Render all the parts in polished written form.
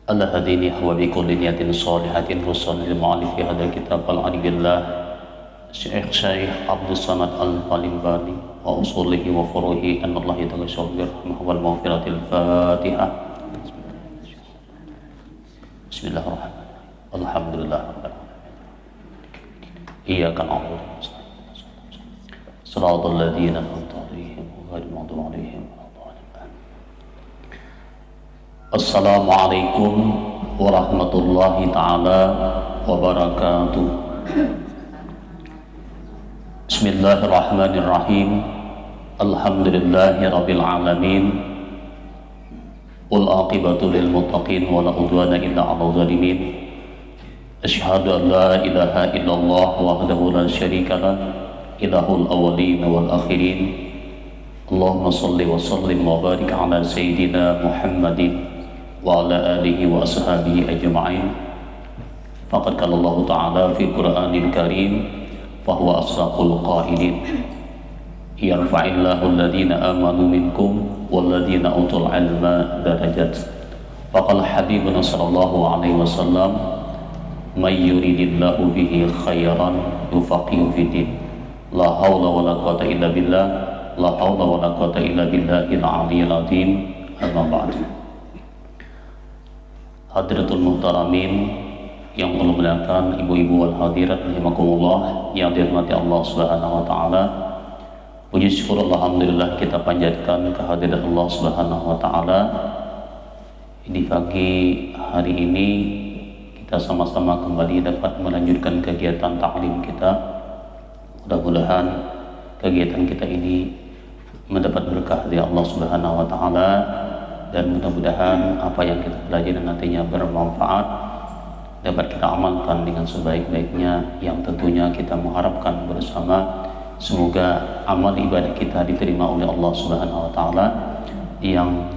Allah hadini wa bi kulli niyatin shalihatin husan lil mu'allif fi hadzal kitab al alibillah Syekh Abdul Samad Al-Palimbani wa usulihi wa furuhi an Allah ta'ala bir rahmah wal maghfiratil Fatihah. Bismillahirrahmanirrahim. Alhamdulillah rabbil alamin. Iyyaka na'budu wa iyyaka shiratal ladzina an'amta 'alaihim ghairil maghdubi 'alaihim. Assalamualaikum warahmatullahi ta'ala wabarakatuh. Bismillahirrahmanirrahim. Alhamdulillahi rabbil alamin. Wal aqibatu lil muttaqin wa la udwana illa 'alal zalimin. Asyhadu an la ilaha illallah wahdahu la syarika lah, ilahul awwalin wal akhirin. Allahumma shalli wa sallim wa barik ala sayyidina Muhammadin wa ala alihi wa ashabihi ajma'in. Faqad qala Allah Ta'ala fi Qur'anil Karim fa huwa asdaqul qailin. Yarfa'illahu alladhina amanu minkum walladhina utul ilma darajat. Faqala habibuna sallallahu alaihi wasallam may yuridillahu bihi khairan yufaqihu fiddin. La haula wa la quwwata illa billah. La haula wa la quwwata illa billahil aliyyil azim. Amma ba'du. Hadratul muhtaramin yang memuliakan ibu-ibu wal hadirat rahimakumullah yang dirahmati Allah Subhanahu wa taala. Puji syukur alhamdulillah kita panjatkan kehadirat Allah Subhanahu wa taala. Di pagi hari ini kita sama-sama kembali dapat melanjutkan kegiatan taklim kita. Mudah-mudahan kegiatan kita ini mendapat berkah dari Allah Subhanahu wa taala, dan mudah-mudahan apa yang kita pelajari nantinya bermanfaat, dapat kita amalkan dengan sebaik-baiknya, yang tentunya kita mengharapkan bersama semoga amal ibadah kita diterima oleh Allah Subhanahu wa taala. Yang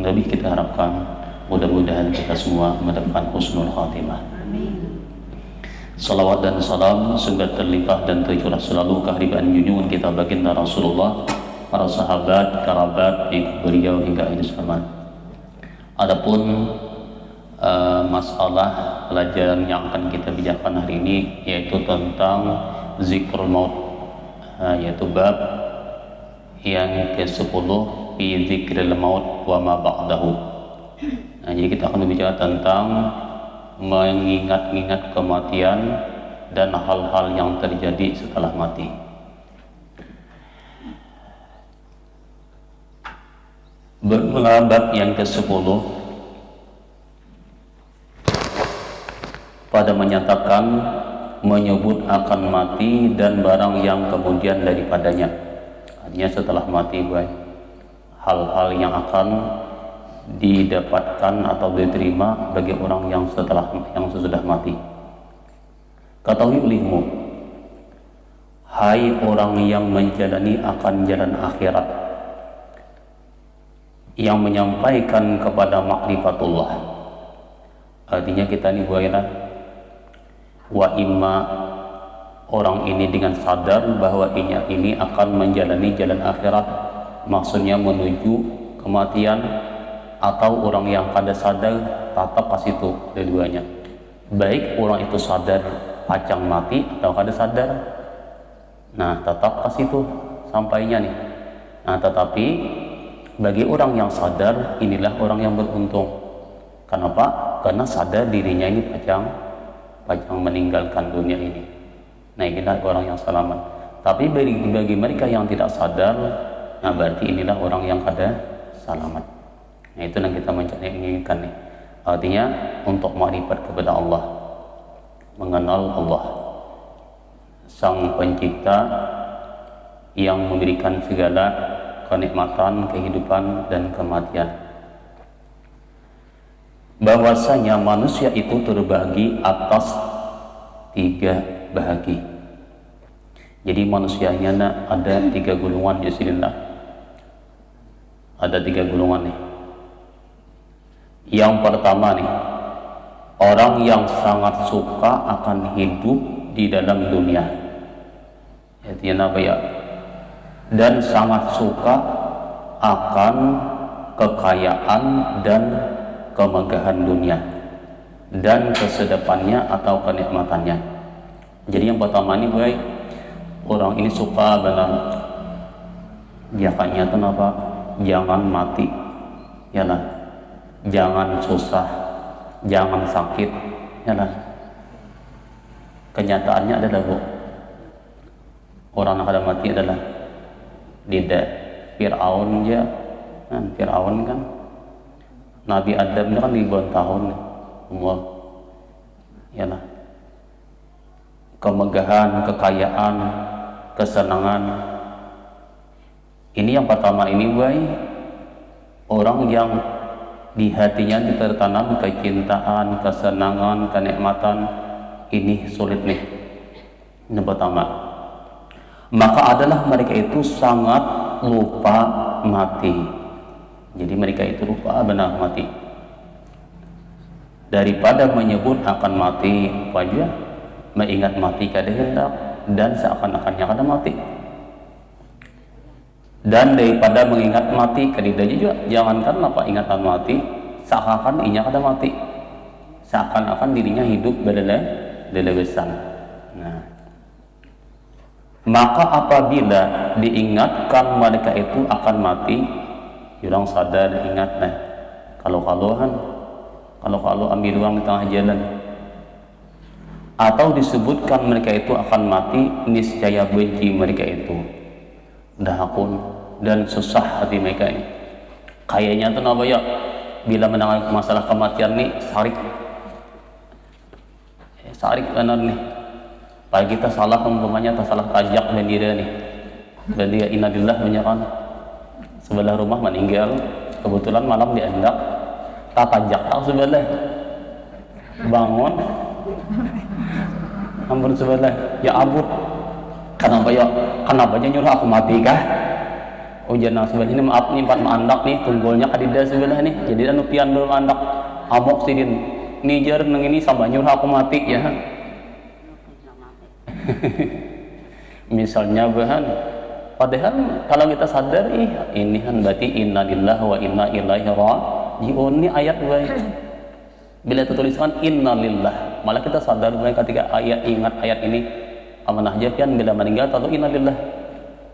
lebih kita harapkan mudah-mudahan kita semua mendapatkan husnul khatimah. Amin. Salawat dan salam semoga terlimpah dan tercurah selalu kehadiran junjungan kita baginda Rasulullah, para sahabat, kerabat, beliau hingga akhir zaman. Adapun masalah pelajaran yang akan kita bicarakan hari ini yaitu tentang zikrul maut, yaitu bab yang ke-10 fi zikril maut wa ma ba'dahu. Nah, jadi kita akan berbicara tentang mengingat-ingat kematian dan hal-hal yang terjadi setelah mati. Bermula bab yang ke-10 pada menyatakan menyebut akan mati dan barang yang kemudian daripadanya. Artinya setelah mati, hal-hal yang akan didapatkan atau diterima bagi orang yang sesudah mati. Ketahui olehmu, hai orang yang menjalani akan jalan akhirat, yang menyampaikan kepada ma'rifatullah. Artinya kita ini wa imma orang ini dengan sadar bahwa ini akan menjalani jalan akhirat, maksudnya menuju kematian, atau orang yang kada sadar tetap pas itu, dua-duanya. Baik orang itu sadar pacang mati atau kada sadar, nah tetap pas itu sampainya nih. Nah tetapi bagi orang yang sadar, inilah orang yang beruntung. Kenapa? Karena sadar dirinya ini pacang meninggalkan dunia ini. Nah inilah orang yang selamat. Tapi bagi mereka yang tidak sadar, nah berarti inilah orang yang kada selamat. Nah itu yang kita menginginkan nih. Artinya untuk makrifat kepada Allah, mengenal Allah, Sang Pencipta yang memberikan segala kenikmatan, kehidupan dan kematian. Bahwasanya manusia itu terbagi atas 3 bahagi. Jadi manusianya ada 3 golongan di sini. Ada 3 golongan nih. Yang pertama nih, orang yang sangat suka akan hidup di dalam dunia. Artinya apa ya? Dan sangat suka akan kekayaan dan kemegahan dunia dan kesedapannya atau kenikmatannya. Jadi yang pertama ini baik, orang ini suka benar jakanya itu apa? Jangan mati, ya lah. Jangan susah, jangan sakit, ya lah. Kenyataannya adalah bu, orang yang ada mati adalah tidak Fir'aun ya, kan? Fir'aun kan Nabi Adam kan ribuan tahun umur, ya lah. Kemegahan, kekayaan, kesenangan. Ini yang pertama ini baik, orang yang di hatinya tertanam kecintaan, kesenangan, kenikmatan, ini sulit nih. Yang pertama, maka adalah mereka itu sangat lupa mati. Jadi mereka itu lupa benar mati. Daripada menyebut akan mati, apa aja mengingat mati kada hendak dan seakan-akannya kada mati. Dan daripada mengingat mati kada juga, jangankan apa ingatan mati, seakan-akan inya kada mati, seakan-akan dirinya hidup berlebesan. Nah, maka apabila diingatkan mereka itu akan mati, orang sadar ingat nah, kalau ambil uang di tengah jalan, atau disebutkan mereka itu akan mati, niscaya benci mereka itu dahakun dan susah hati mereka ini. Kayaknya tuh apa ya, bila menangani masalah kematian nih sarik benar nih. Kalau kita salah umpamanya salah tajak bendera nih, bendera innalillah menyakan sebelah rumah meninggal, kebetulan malam diandak tak tajak tak sebelah bangun ampun sebelah ya abut, kenapa nyuruh aku mati kah? Oh jangan sebelah ini maaf nih empat mandak nih tunggulnya kadida sebelah nih, jadi anu pian belum mandak amok sidin nijar neng ini sama nyuruh aku mati ya. Misalnya bahan, padahal kalau kita sadar ini kan berarti innalillahi wa inna ilaihi raji'un, ini ayat baik. Bila tertuliskan innalillah, malah kita sadar baik ketika ingat ayat ini amanah japian bila meninggal atau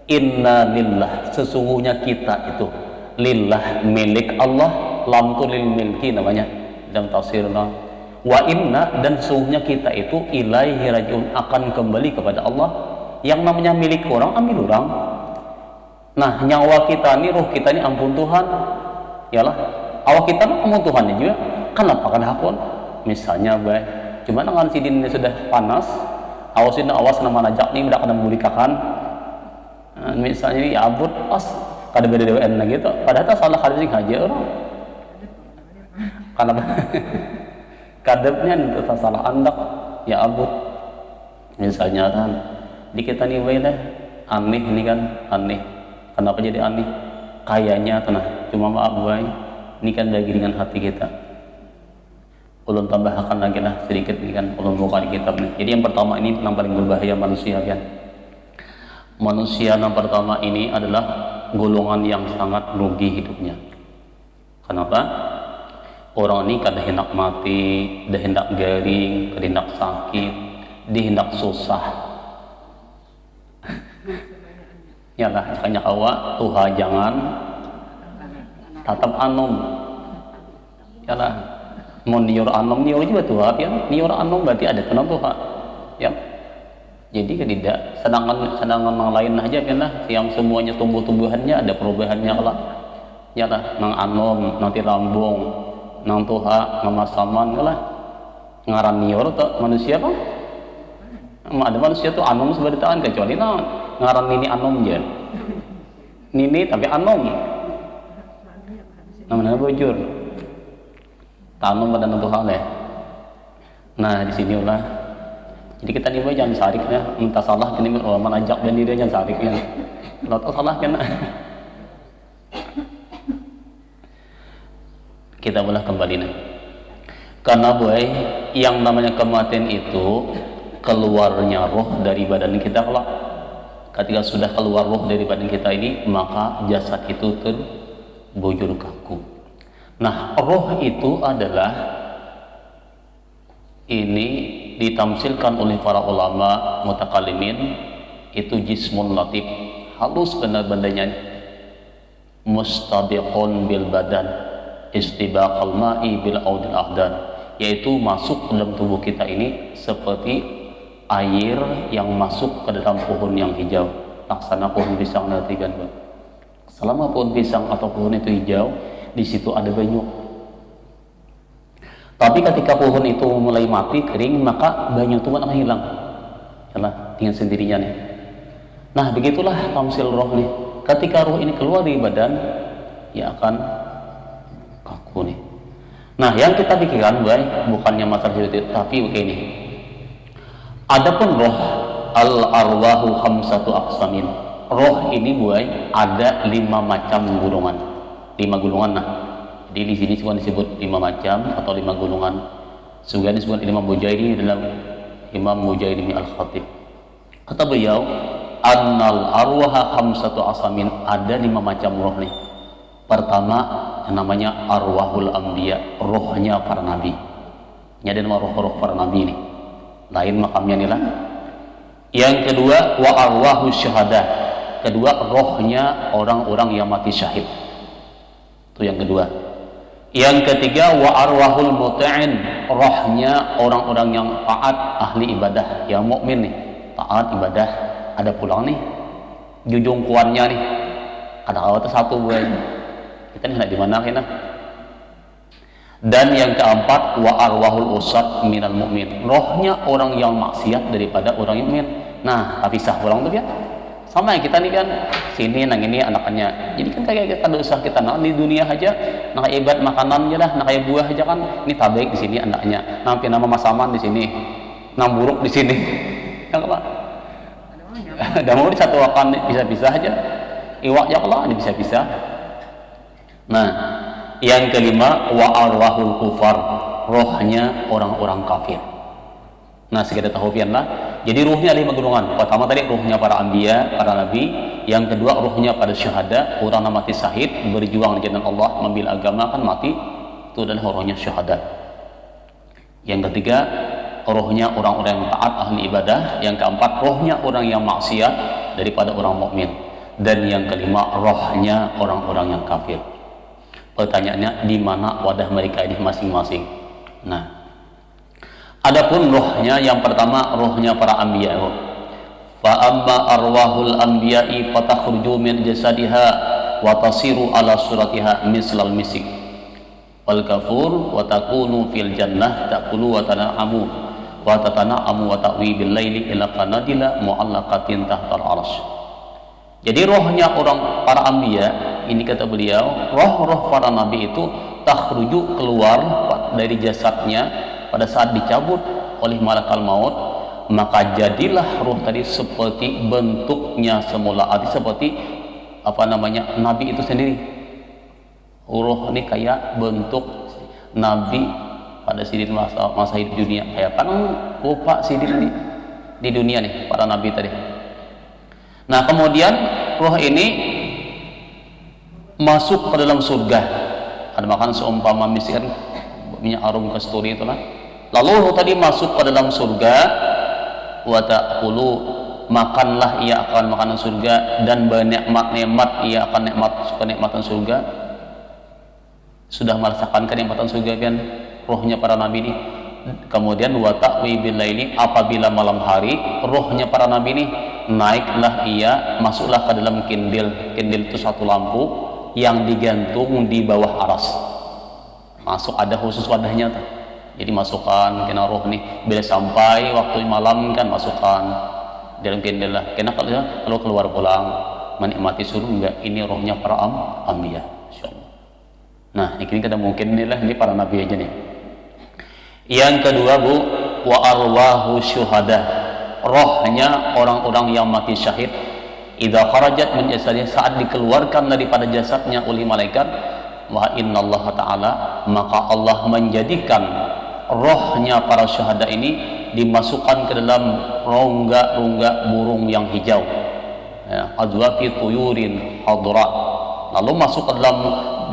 innalillah, sesungguhnya kita itu lillah milik Allah, lam tu lil milki namanya dalam tafsirna. Wa inna, dan sesungguhnya kita itu ilaihi raji'un, akan kembali kepada Allah. Yang namanya milik orang ambil orang. Nah nyawa kita ini, ruh kita ini ampun Tuhan, yalah awak kita ampun Tuhannya juga. Kenapa kan hakun? Misalnya baik, cuma dengan sidin ini sudah panas, awas nama najak nih udah kena memulikakan. Nah, misalnya ini ya abut pas kada beda dewan gitu, padahal tak salah kada sing haja orang. Karena kadepnya tak salah andak ya abut. Misalnya kan di kita nih baiklah aneh ini kan aneh. Kenapa jadi aneh? Kayaknya tenang, cuma maaf baik, ini kan lagi dengan hati kita. Ulun tambahkan lagi lah sedikit ini kan ulun buka di kitab nih. Jadi yang pertama ini yang paling berbahaya manusia kan. Manusia yang pertama ini adalah golongan yang sangat rugi hidupnya. Kenapa? Orang ini kada hendak mati, dah hendak garing, kada hendak sakit, dia hendak susah. Yalah, makanya awak Tuhan jangan tatap anom. Yalah, mau niur anom niur juga Tuhan ya. Niur anom berarti ada tenang Tuhan. Ya. Jadi tidak sedangkan yang lain aja kan lah, yang semuanya tumbuh-tumbuhannya ada perubahannya lah. Yalah, nang anom, nanti lambung, nang Tuhan, nama saman lah. Ngaran niur tuh manusia kan? Ada manusia tuh anom sebagai tangan kecuali ngaran nini anom aja. Nini tapi anom. Namanya bujur. Tanam pada Tuhan ya. Nah di sini lah. Jadi kita nih jangan sarik ya. Entah salah kini ulama ajak dan dia jangan sarik ya. Kalau tak salah kena. Kita boleh kembali nih. Karena boy yang namanya kematian itu keluarnya roh dari badan kita. Kalau ketika sudah keluar roh dari badan kita ini, maka jasad itu terbujur kaku. Nah, roh itu adalah ini ditamsilkan oleh para ulama mutakallimin, itu jismun latif, halus benar-benarnya, mustabiqun bil badan istibaqal ma'i bil audil ahdan, yaitu masuk ke dalam tubuh kita ini seperti air yang masuk ke dalam pohon yang hijau, laksana pohon pisang nanti kan, selama pohon pisang atau pohon itu hijau, di situ ada banyu. Tapi ketika pohon itu mulai mati, kering, maka banyu itu akan hilang, yalah, dengan sendirinya nih. Nah, begitulah tamsil roh nih. Ketika roh ini keluar dari badan, ya akan kaku nih. Nah, yang kita pikirkan, bukannya masalah itu, tapi begini. Adapun roh, al-arwahu khamsatu aqsamin. Roh ini ada 5 macam golongan. 5 golongan. Nah, jadi di sini cuma disebut 5 macam atau 5 golongan. Sebagian disebut Imam Mujairi dalam Imam Mujairi al-Khatib. Kata beliau, annal arwaha khamsatu aqsamin, ada 5 macam roh nih. Pertama yang namanya arwahul anbiya, rohnya para nabi. Ini ada nama roh-roh para nabi nih. Lain makamnya nih lah. Yang kedua, wa arwahu syuhada. Kedua, rohnya orang-orang yang mati syahid. Itu yang kedua. Yang ketiga, wa arwahul muta'in, rohnya orang-orang yang taat, ahli ibadah, yang mukmin nih, taat ibadah. Ada pulang nih, jujung kuannya nih, ada awal satu kita nih di mana kena. Dan yang keempat, wa arwahul usat minal mu'min, rohnya orang yang maksiat daripada orang yang mukmin. Nah, tapi sah pulang tuh ya. Sama ya kita nih kan, sini nang ini anaknya. Jadi kan kayak kita dosa kita nah di dunia aja, nak ibadat makanannya lah, nak kayak buah aja kan. Ini tabek di sini anaknya, nampi nama masaman di sini, nam buruk di sini. Yang apa? Ada mau di satu akan bisa-bisa aja. Iwak ya Allah bisa-bisa. Nah, yang kelima, wa arwahul kufar, rohnya orang-orang kafir. Nah, sekedar tahu lah. Jadi ruhnya ada 5 golongan. Pertama tadi ruhnya para anbiya, para nabi. Yang kedua ruhnya para syuhada, orang yang mati syahid, berjuang di jalan Allah, membela agama kan mati, itu adalah rohnya syuhada. Yang ketiga, rohnya orang-orang yang taat, ahli ibadah. Yang keempat, rohnya orang yang maksiat daripada orang mukmin. Dan yang kelima, rohnya orang-orang yang kafir. Pertanyaannya, di mana wadah mereka ini masing-masing? Nah, adapun rohnya, yang pertama rohnya para anbiya. Fa amma arwahul anbiya'i fatakhruju min jasadiha wa tasiru ala suratiha mislal misik wal kafur wa takunu fil jannah ta'kulu wa tana'amu wa tatana'amu wa ta'wi bil laili ila qanadila mu'allaqatin tahtal arsy. Jadi rohnya orang para anbiya ini, kata beliau, roh-roh para nabi itu takhruju, keluar dari jasadnya pada saat dicabut oleh malakal maut, maka jadilah roh tadi seperti bentuknya semula, arti seperti apa namanya nabi itu sendiri. Roh ini kayak bentuk nabi pada sidin masa hidup dunia, kayak kan rupa sidin di dunia nih para nabi tadi. Nah, kemudian roh ini masuk ke dalam surga. Ada makan seumpama misir minyak harum kasturi itulah. Lalu roh tadi masuk ke dalam surga, wa ta'kulu, makanlah ia akan makanan surga, dan bernikmat-nikmat ia akan kenikmatan surga. Sudah merasakan kenikmatan surga kan rohnya para nabi ini. Kemudian wa ta'wi bil laili, apabila malam hari rohnya para nabi ini naiklah ia, masuklah ke dalam kindil. Kindil itu satu lampu yang digantung di bawah aras. Masuk, ada khusus wadahnya tuh. Jadi masukkan kena roh nih, bila sampai waktu malam kan masukkan dalam kindil lah. Kena kalau keluar pulang menikmati surga, ini rohnya para anbiya, insyaallah. Nah, ini kada mungkin inilah ini para nabi aja nih. Yang kedua, Bu, wa arwahu syuhada, rohnya orang-orang yang mati syahid. Idza kharajat min jasadihi, saat dikeluarkan daripada jasadnya oleh malaikat, wa innallaha ta'ala, maka Allah menjadikan rohnya para syuhada ini dimasukkan ke dalam rongga-rongga burung yang hijau, adwati tuyurin hadra, lalu masuk ke dalam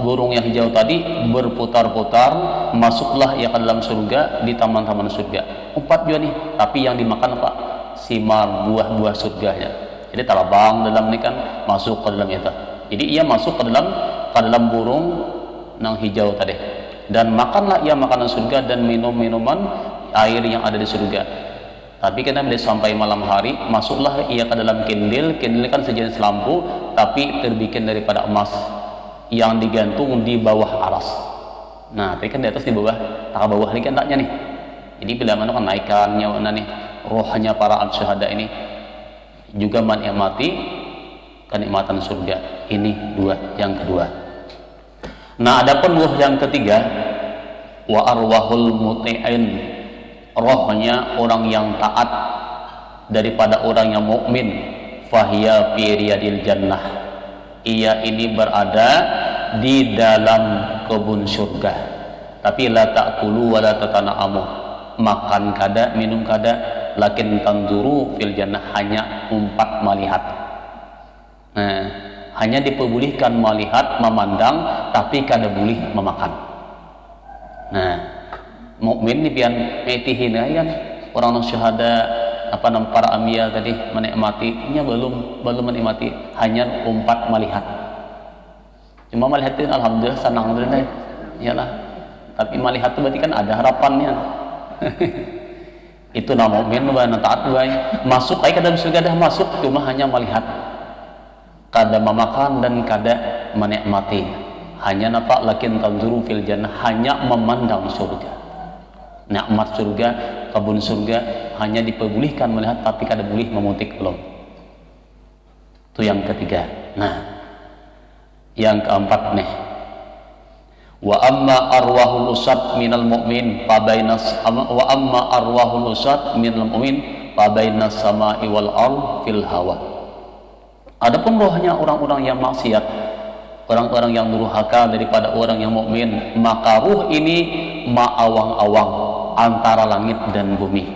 burung yang hijau tadi berputar-putar, masuklah ia ke dalam surga di taman-taman surga. 4 juga nih, tapi yang dimakan apa? Simar, buah-buah surganya. Jadi terbang dalam ini kan, masuk ke dalam itu. Jadi ia masuk ke dalam burung yang hijau tadi. Dan makanlah ia makanan surga dan minum minuman air yang ada di surga. Tapi karena bila sampai malam hari, masuklah ia ke dalam kendil. Kendil kan sejenis lampu, tapi terbikin daripada emas yang digantung di bawah aras. Nah, tapi kan di atas, di bawah, tak bawah ini kan taknya nih. Jadi bila mana kan naikannya mana nih, rohnya para syuhada ini juga menikmati kenikmatan surga. Ini yang kedua. Nah, adapun roh yang ketiga, wa arwahul muti'in, rohnya orang yang taat daripada orang yang mukmin, fahiya fi riyadil jannah, ia ini berada di dalam kebun surga. Tapi la ta'kulu wa la tatana'amu, makan kada, minum kada, lakin tanzuru fil jannah, hanya umpat melihat. Nah, hanya diperbolehkan melihat, memandang, tapi kada boleh memakan. Nah, mukmin ni pian metihin kan orang syuhada apa nama para ambiya tadi menikmatinya, belum menikmati, hanya umpat melihat. Cuma melihat itu alhamdulillah senang benar, iyalah. Tapi melihat itu berarti kan ada harapannya. Itu nama mukmin dan taat baik. Masuk ke dalam surga dah masuk, cuma hanya melihat. Kada memakan dan kada menikmati. Hanya napa lakin tanzuru fil jannah, hanya memandang surga. Nikmat surga, kebun surga, hanya diperbolehkan melihat, tapi kada boleh memutik belum. Itu yang ketiga. Nah, yang keempat nih, wa amma arwahul usad minal mu'min wa amma arwahul usad minal mu'min fa bainas sama'i wal ard fil hawa. Adapun rohnya orang-orang yang maksiat, orang-orang yang durhaka daripada orang yang mukmin, maka ruh ini ma'awang-awang antara langit dan bumi.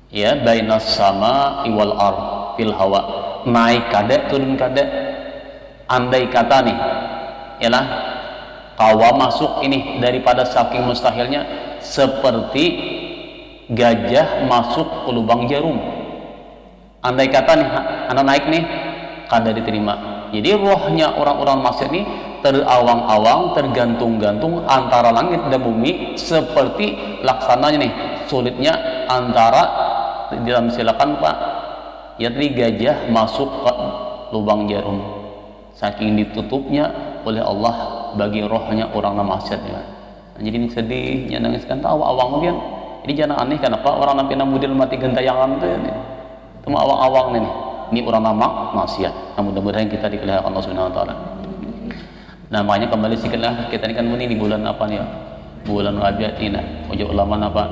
Ya, bainas sama iwal ard fil hawa, naik kada, turun kada. Andai kata nih, ialah kawa masuk ini daripada saking mustahilnya, seperti gajah masuk ke lubang jarum. Andai kata nih, anak naik nih, kada diterima. Jadi rohnya orang-orang maksiat ini terawang-awang, tergantung-gantung antara langit dan bumi, seperti laksananya nih, sulitnya antara dalam silakan Pak, ya tadi gajah masuk ke lubang jarum, saking ditutupnya oleh Allah bagi rohnya orang maksiat. Nah, jadi ini sedihnya nangis kan, tahu awang kan. Jadi jangan aneh kenapa orang nampi namudil mati gentayangan itu ya, itu mah awang-awang nih. Ini orang nama maksiat. Nah, mudah-mudahan kita dipelihara Allah Subhanahu wa taala. Namanya kembali sikitlah, kita ini kan ini di bulan apa nih ya? Bulan Rabiul Awwal. Ojo ulama apa?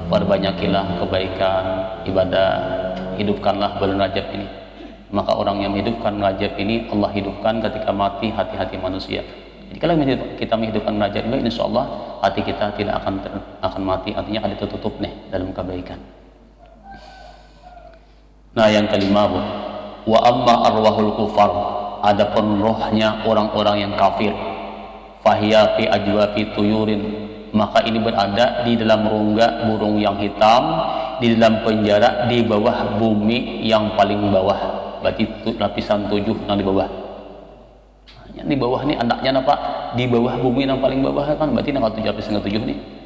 Perbanyakilah kebaikan, ibadah, hidupkanlah bulan Rajab ini. Maka orang yang menghidupkan Rajab ini, Allah hidupkan ketika mati hati-hati manusia. Jadi kalau kita menghidupkan Rajab ini, insyaallah hati kita tidak akan mati, artinya ada tertutup nih dalam kebaikan. Nah, yang kelima, Bu, wa amma arwahul kufar, adapun rohnya orang-orang yang kafir, fahiya fi ajwafi tuyurin, maka ini berada di dalam rongga burung yang hitam, di dalam penjara di bawah bumi yang paling bawah, berarti lapisan 7 yang di bawah. Yang di bawah ini anaknya apa? Di bawah bumi yang paling bawah kan, berarti 7 nih.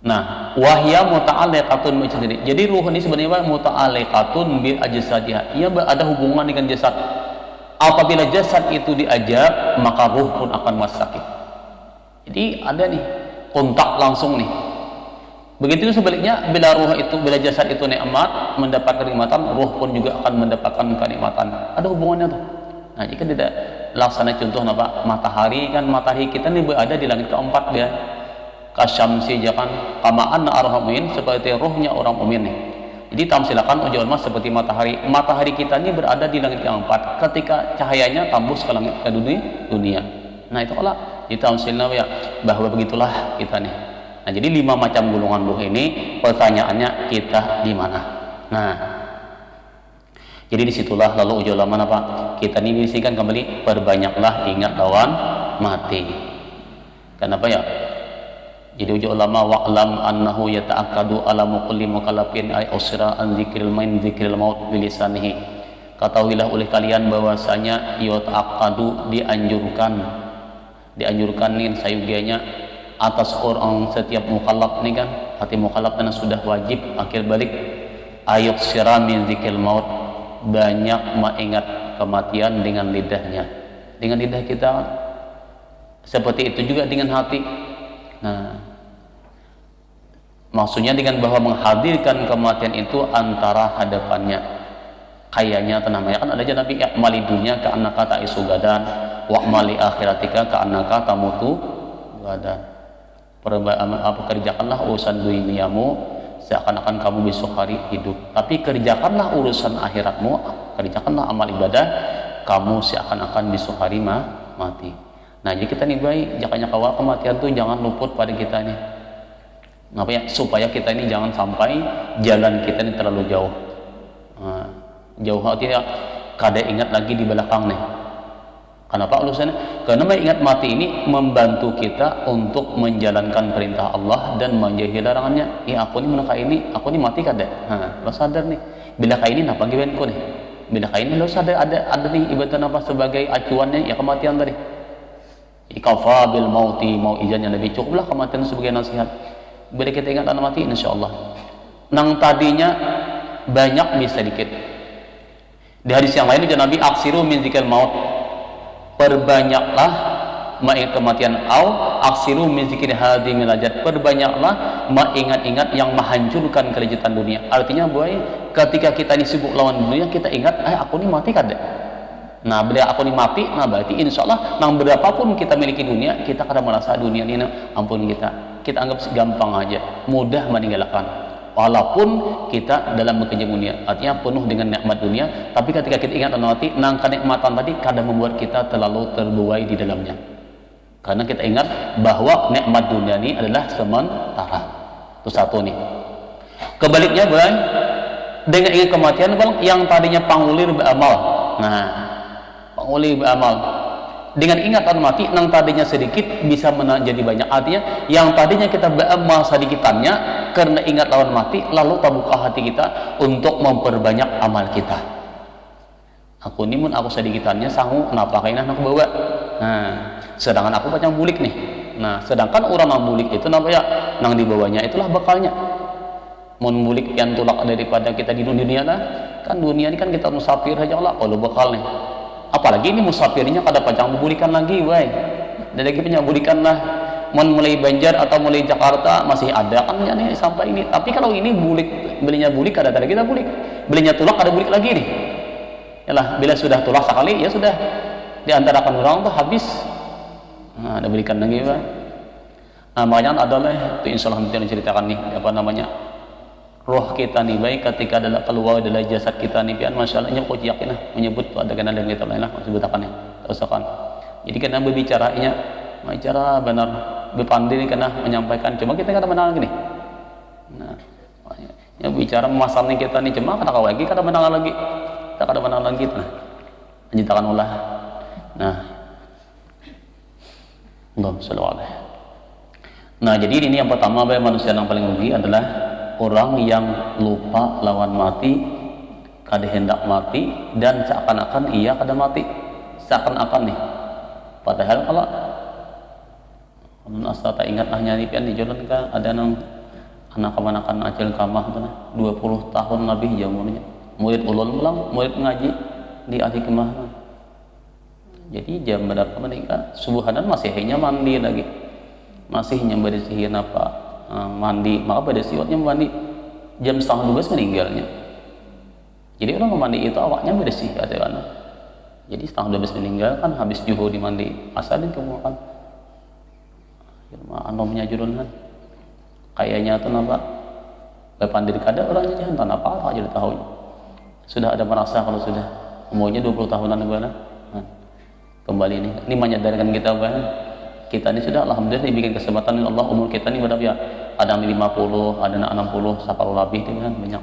Nah, wahya muta'alliqatun bi jasadi. Jadi ruh ini sebenarnya muta'alliqatun bi ajsadiha. Ia ada hubungan dengan jasad. Apabila jasad itu diajak, maka ruh pun akan sakit. Jadi ada nih kontak langsung nih. Begitu sebaliknya, bila jasad itu nikmat, mendapatkan kenikmatan, ruh pun juga akan mendapatkan kenikmatan. Ada hubungannya tuh. Nah, jika tidak laksana contoh apa? Matahari kan, matahari kita nih berada di langit keempat dia. Kasyamsi jangan kamaan arhamin, seperti rohnya orang mukmin nih. Jadi tamsilakan ujar mas seperti matahari. Matahari kita ini berada di langit yang keempat. Ketika cahayanya tembus ke langit ke dunia. Nah, itu Allah ditamsilna ya, bahwa begitulah kita nih. Nah, jadi 5 macam golongan ruh ini, pertanyaannya kita di mana? Nah, Jadi disitulah lalu ujung ulama apa? Kita ini bisikan kembali, perbanyaklah ingat lawan mati. Kenapa ya? Jadi ujung ulama wa'lam annahu yata'akkadu ala kulli mukallafin ay usra an dzikril main dzikril maut bilisanihi. Ketahuilah oleh kalian bahwasanya yata'akkadu dianjurkan nih sayugianya atas orang setiap mukallaf nih kan, hati mukallaf dan sudah wajib akhir balik ayat sira min dzikril maut, banyak mengingat kematian dengan lidahnya, dengan lidah kita. Seperti itu juga dengan hati. Nah, maksudnya dengan bahwa menghadirkan kematian itu antara hadapannya, kayaknya namanya kan ada aja Nabi mali dunia ka annaka ta'isu gadan wa mali akhiratika ka annaka tamutu gadan. Kerjakanlah urusan duniamu seakan-akan kamu besok hari hidup, tapi kerjakanlah urusan akhiratmu, kerjakanlah amal ibadah kamu seakan-akan besok hari mati. Nah, jadi kita nih baik jakanya kawal kematian tuh jangan luput pada kita nih. Ngapa ya? Supaya kita ini jangan sampai jalan kita ini terlalu jauh. Nah, jauh artinya kada ingat lagi di belakang nih. Kenapa alasannya? Karena ingat mati ini membantu kita untuk menjalankan perintah Allah dan menjauhi larangannya. Ya aku ini menaka ini, aku ini mati kada. Nah, lo sadar nih. Bila kayak ini napa giwenku nih? Bila kayak ini lo sadar ada nih ibadah apa sebagai acuannya ya kematian tadi. Ikafa bil mauti mau izannya Nabi, cukuplah kematian sebagai nasihat. Bila kita ingat anak mati insyaallah nang tadinya banyak bisa sedikit. Di hadis yang lain juga Nabi aksiru min dzikril maut, perbanyaklah mengingat kematian, au aksiru min dzikri hadimil ajad, perbanyaklah mengingat-ingat yang menghancurkan kelezatan dunia. Artinya boy, ketika kita ini sibuk lawan dunia, kita ingat aku ini mati kada. Nah, bila aku ini mati, nah berarti insya Allah nang berapapun kita miliki dunia, kita kadang merasa dunia ini ampun kita anggap gampang aja, mudah meninggalkan walaupun kita dalam bekerja dunia, artinya penuh dengan nikmat dunia. Tapi ketika kita ingat mati, nang kenikmatan tadi kadang membuat kita terlalu terbuai di dalamnya, karena kita ingat bahwa nikmat dunia ini adalah sementara. Itu satu nih. Kebaliknya bang, dengan ingat kematian bang, yang tadinya pangulir beramal, nah oleh beramal dengan ingatan mati nang tadinya sedikit bisa menjadi banyak. Artinya yang tadinya kita beramal sedikitannya karena ingat lawan mati, lalu terbuka hati kita untuk memperbanyak amal kita. Aku ini mun aku sedikitannya sanggup kenapa kayaknya aku bawa. Nah, sedangkan aku macam bulik nih. Nah, sedangkan orang yang bulik itu namanya nang dibawanya itulah bakalnya. Mun bulik yang tulak daripada kita di dunia lah, kan dunia ini kan kita musafir aja lah kalau bakal nih. Apalagi ini musafirnya kada pacang bulikan lagi, wai. Dan lagi punya bulikan lah. Mulai Banjar atau mulai Jakarta masih ada kan ya nih sampai ini. Tapi kalau ini bulik, belinya bulik kada kita bulik. Belinya tulak kada bulik lagi nih. Yalah, bila sudah tulak sekali ya sudah diantarakan orang tuh habis. Nah, ada belikan lagi, wai. Nah, makanya adalah itu insyaallah nanti diceritakan nih apa namanya? Roh kita nih baik ketika adalah keluar dari jasad kita nih pian masyaalahnya kok yakin lah menyebut ada kena dengan kita lain lah sebutakan nih usahakan. Jadi kena berbicaranya bicara benar berpandai kena menyampaikan, cuma kita kata menang lagi nih. Nah, ya bicara masalah kita nih cuma kata lagi kata menang lagi. Kita kata menang lagi nah. Lanjutkan ulah. Nah. Allahu subhanahu. Nah, jadi ini yang pertama bagi manusia yang paling rugi adalah orang yang lupa lawan mati, kada hendak mati dan seakan-akan ia kada mati, seakan-akan nih. Padahal kalau asa tak ingat lah nyari pian di jalan kan ada nang anak kemanakan acil kamah tu 20 tahun lebih jamurnya. Murid ulun ulang, murid ngaji di ahli kemah. Jadi jam berapa menikah? Subuhanan masih hanya mandi lagi. Masih nyamberisihin apa? Mandi, maka pada siwatnya mandi jam 11:30 meninggalnya. Jadi orang mandi itu awaknya bersih ada kan. Jadi 11:30 meninggal kan habis juhur di mandi asalin kamu kan. Anomnya jurun kan. Kayaknya tuh nampak berpandir kada orangnya jangan tanah apa aja tahu. Sudah ada merasa kalau sudah umurnya 20 tahunan bagaimana? Kembali nih. Ini menyadarkan kita bahwa kita ini sudah alhamdulillah dibikin kesempatan Allah umur kita ini berapa ya? Ada yang 50, ada yang 60, 40 lebih itu kan banyak.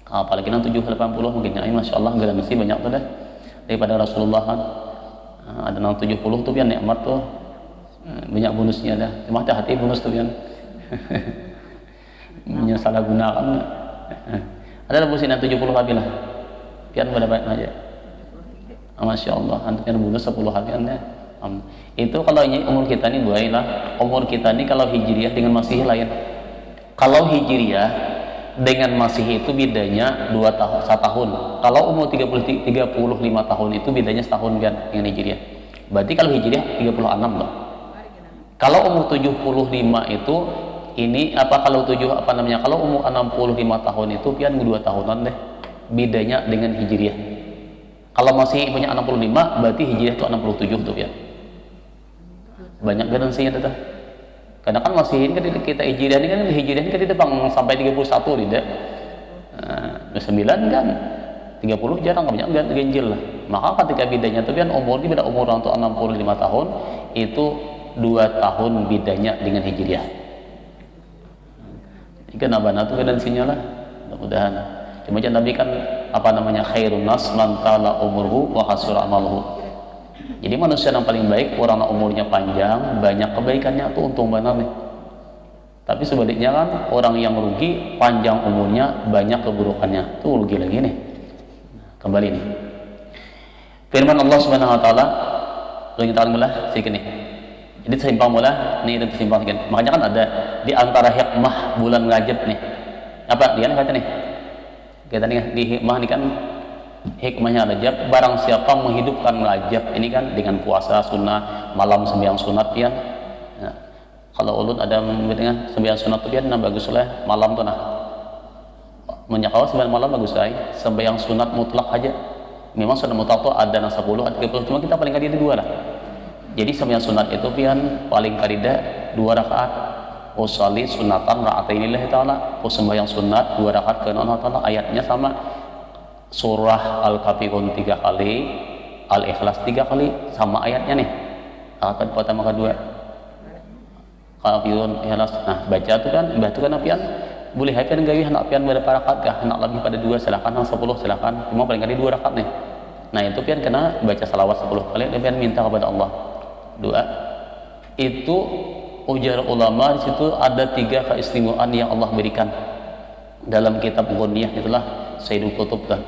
apalagi nanti 780 mungkin ya, masya Allah garansi banyak tuh dah daripada Rasulullah kan. Ada nang 70 tuh pian nikmat tuh, banyak bonusnya dah, cuma hati-hati bonus tuh pian menyalahgunakan. Ada lebih nang 70 habis lah pian pada baik aja. Masya Allah antukan bonus 10 habian ya. Itu kalau ini umur kita nih buailah, umur kita nih kalau hijriah dengan masih lain. Kalau hijriah dengan Masih itu bedanya 2 tahun, 1 tahun. Kalau umur 35 tahun itu bedanya setahun kan dengan Hijriah. Berarti kalau Hijriah 36 loh. Kalau umur 75 itu ini kalau kalau umur 65 tahun itu pian 2 tahunan deh. Bedanya dengan Hijriah. Kalau masih punya 65 berarti Hijriah itu 67 tuh ya. Banyak garansinya tuh. Karena kan masih ini kan kita hijriah ini kan di depan sampai 31 tidak. 9 kan 30 jarang banyak ganjil lah. Maka ketika bedanya itu kan umur ini beda umur untuk 65 tahun itu 2 tahun bedanya dengan hijriah. Ikan abana itu garansinya lah. Mudah-mudahan. Cuma Nabi kan khairun nas man tala umurhu wa hasura amaluhu. Jadi manusia yang paling baik orang yang umurnya panjang, banyak kebaikannya tuh untung benar nih. Tapi sebaliknya kan orang yang rugi panjang umurnya, banyak keburukannya, tuh rugi lagi nih. Kembali nih. Firman Allah Subhanahu wa taala, ulangi tangan mula sedikit nih. Jadi seimbang mula, nih itu seimbang sedikit. Makanya kan ada di antara hikmah bulan Rajab nih. Apa dia kata nih? Kita nih di hikmah nih kan hikmahnya Rajab, barang siapa menghidupkan Rajab ini kan dengan puasa sunnah, malam sembahyang sunat pian. Ya. Kalau ulun ada dengan sembahyang sunat tu pian nah bagus lah malam tu nah. Menyakawa sembahyang malam bagus lah. Sembahyang sunat mutlak aja. Memang sunat mutlak tu ada nang 10, ada 30, cuma kita paling kali itu 2 lah. Jadi sembahyang sunat itu pian paling karida 2 rakaat. Usolli sunatan ra'atainillahi ta'ala. Sembahyang sunat 2 rakaat ke Allah Ta'ala, ayatnya sama. Surah Al-Kafirun 3 kali, Al-Ikhlas 3 kali, sama ayatnya nih. Ayat pertama kedua. Kafirun, Ikhlas. Nah, baca tu kan apian. Boleh hapian gawi hendak apian berapa rakaat kah? Hendak lebih pada 2 silakan, hendak 10 silakan. Cuma paling kali 2 rakaat nih. Nah, itu pian kena baca salawat 10 kali dan pian minta kepada Allah. Doa. Itu ujar ulama di situ ada 3 keistimewaan yang Allah berikan. Dalam kitab Ghunniyah itulah Sayyidul Qutub kan.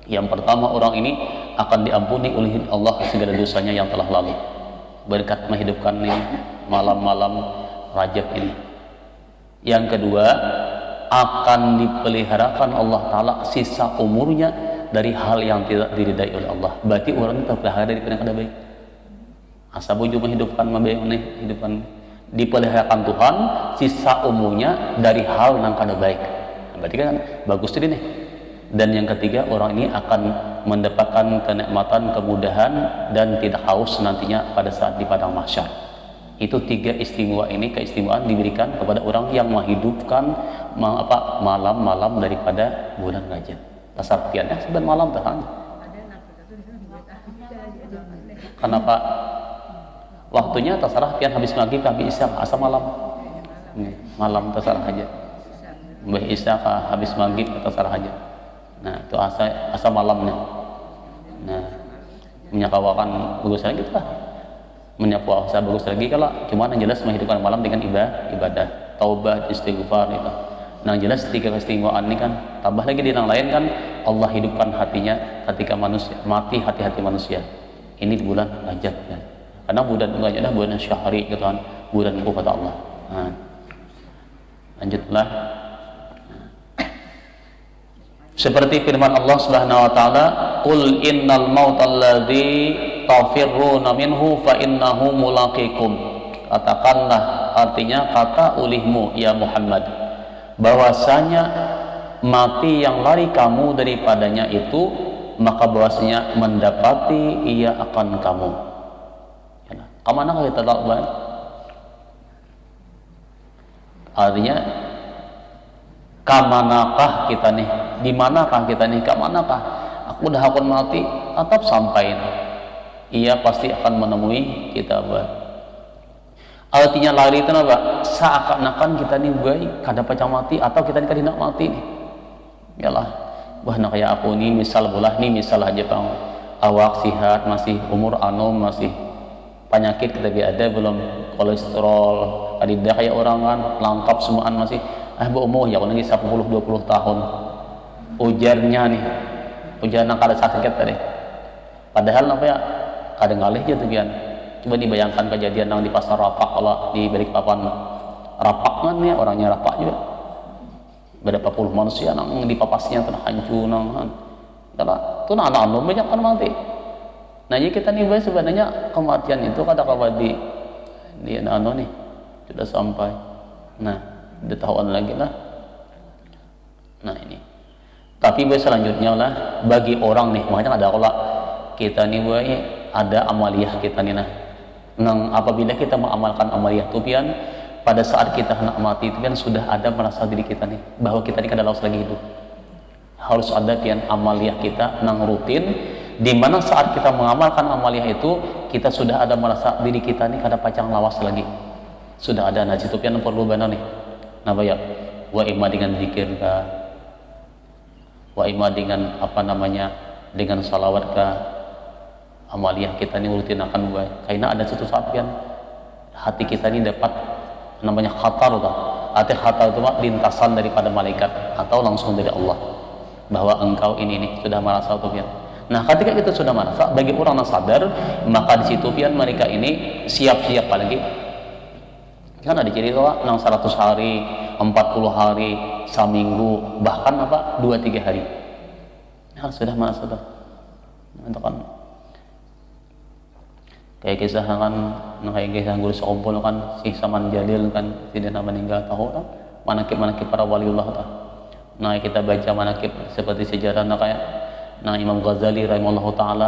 Yang pertama, orang ini akan diampuni oleh Allah segala dosanya yang telah lalu berkat menghidupkan nih malam-malam Rajab ini. Yang kedua, akan dipeliharakan Allah Ta'ala sisa umurnya dari hal yang tidak diridai oleh Allah. Berarti orang itu terpelihara dari kada baik. Asa bojo menghidupkan hidupkan dipeliharakan Tuhan sisa umurnya dari hal yang kada baik. Berarti kan bagus tadi nih. Dan yang ketiga, orang ini akan mendapatkan kenikmatan, kemudahan dan tidak haus nantinya pada saat di padang mahsyar. Itu 3 istimewa ini, keistimewaan diberikan kepada orang yang menghidupkan malam-malam daripada bulan Rajab. Tasarpiannya sebenarnya malam tahan. Kenapa? Waktunya terserah pian habis maghrib, habis isya, asal malam. Malam terserah aja. Mbah isya habis maghrib terserah aja. Nah, itu asa malamnya. Nah, menyakawakan bagus lagi gitu lah. Menyapuasa bagus lagi kalau cuma yang jelas menghidupkan malam dengan ibadah, taubat, istighfar itu. Nah, jelas 3 keistimewaan ini kan tambah lagi di yang lain kan Allah hidupkan hatinya ketika manusia mati, hati-hati manusia. Ini di bulan Rajab kan. Karena bulan Rajab adalah bulan syahri gitu kan, bulan kata Allah. Nah, lanjutlah. Seperti firman Allah Subhanahu wa taala, "Qul innal mautal ladzi tafirruna minhu fa innahu mulaqikum." Katakanlah, artinya kata olehmu ya Muhammad, bahwasanya mati yang lari kamu daripadanya itu, maka bahwasanya mendapati ia akan kamu. Kemana kita lakukan? Artinya kamanakah kita nih? Di manakah kita nih? Kamanakah? Aku dah akan mati, tetap sampai. Ia pasti akan menemui kita. Artinya lari itu apa? Seakan-akan kita nih baik, kada pacang mati atau kita nih kada mati nih. Yalah. wah nah kayak aku nih misal bolah nih misal aja bang awak sehat masih umur anom masih penyakit kita ada belum kolesterol kadida kayak orang kan lengkap semuaan masih umur ya lagi 10-20 tahun ujarnya nih ujar nang kada sakit tadi padahal apa ya kadang ngalih gitu kan coba dibayangkan kejadian yang di pasar Rapak kalau di Balikpapan Rapak kan ya orangnya Rapak juga berapa puluh manusia nang di papasnya terhancur nang kan tuh anak-anak banyak kan mati. Nah jadi kita nih sebenarnya kematian itu kata kabar di nih sudah sampai. Nah udah tahuan lagi lah. Nah ini. Tapi selanjutnya lah bagi orang nih makanya ada kalau kita nih ada amaliyah kita nih nah. Nang apabila kita mengamalkan amaliyah itu pian pada saat kita hendak mati itu kan sudah ada merasa diri kita nih bahwa kita ini kada lawas lagi hidup. Harus ada pian amaliyah kita nang rutin di mana saat kita mengamalkan amaliyah itu kita sudah ada merasa diri kita nih kada pacang lawas lagi. Sudah ada nah situ pian perlu benar nih. Nah ya wa imma dengan zikir ka wa imma dengan apa namanya dengan salawat ka amaliyah kita nih rutin akan buat karena ada satu saat pian hati kita ini dapat namanya khatar atau arti khatar itu lintasan daripada malaikat atau langsung dari Allah bahwa engkau ini sudah merasa tuh pian. Nah ketika kita sudah merasa bagi orang yang sadar maka di situ pian mereka ini siap-siap apalagi kan ada cerita nang 100 hari 40 hari seminggu bahkan apa 2-3 hari nah, sudah merasa tuh itu kan kayak kisah kan kayak kisah guru sekumpul kan si Saman Jalil kan tidak meninggal tahu kan manakib para waliullah tak. Nah kita baca manakib seperti sejarah kayak nah Imam Ghazali rahimahullah taala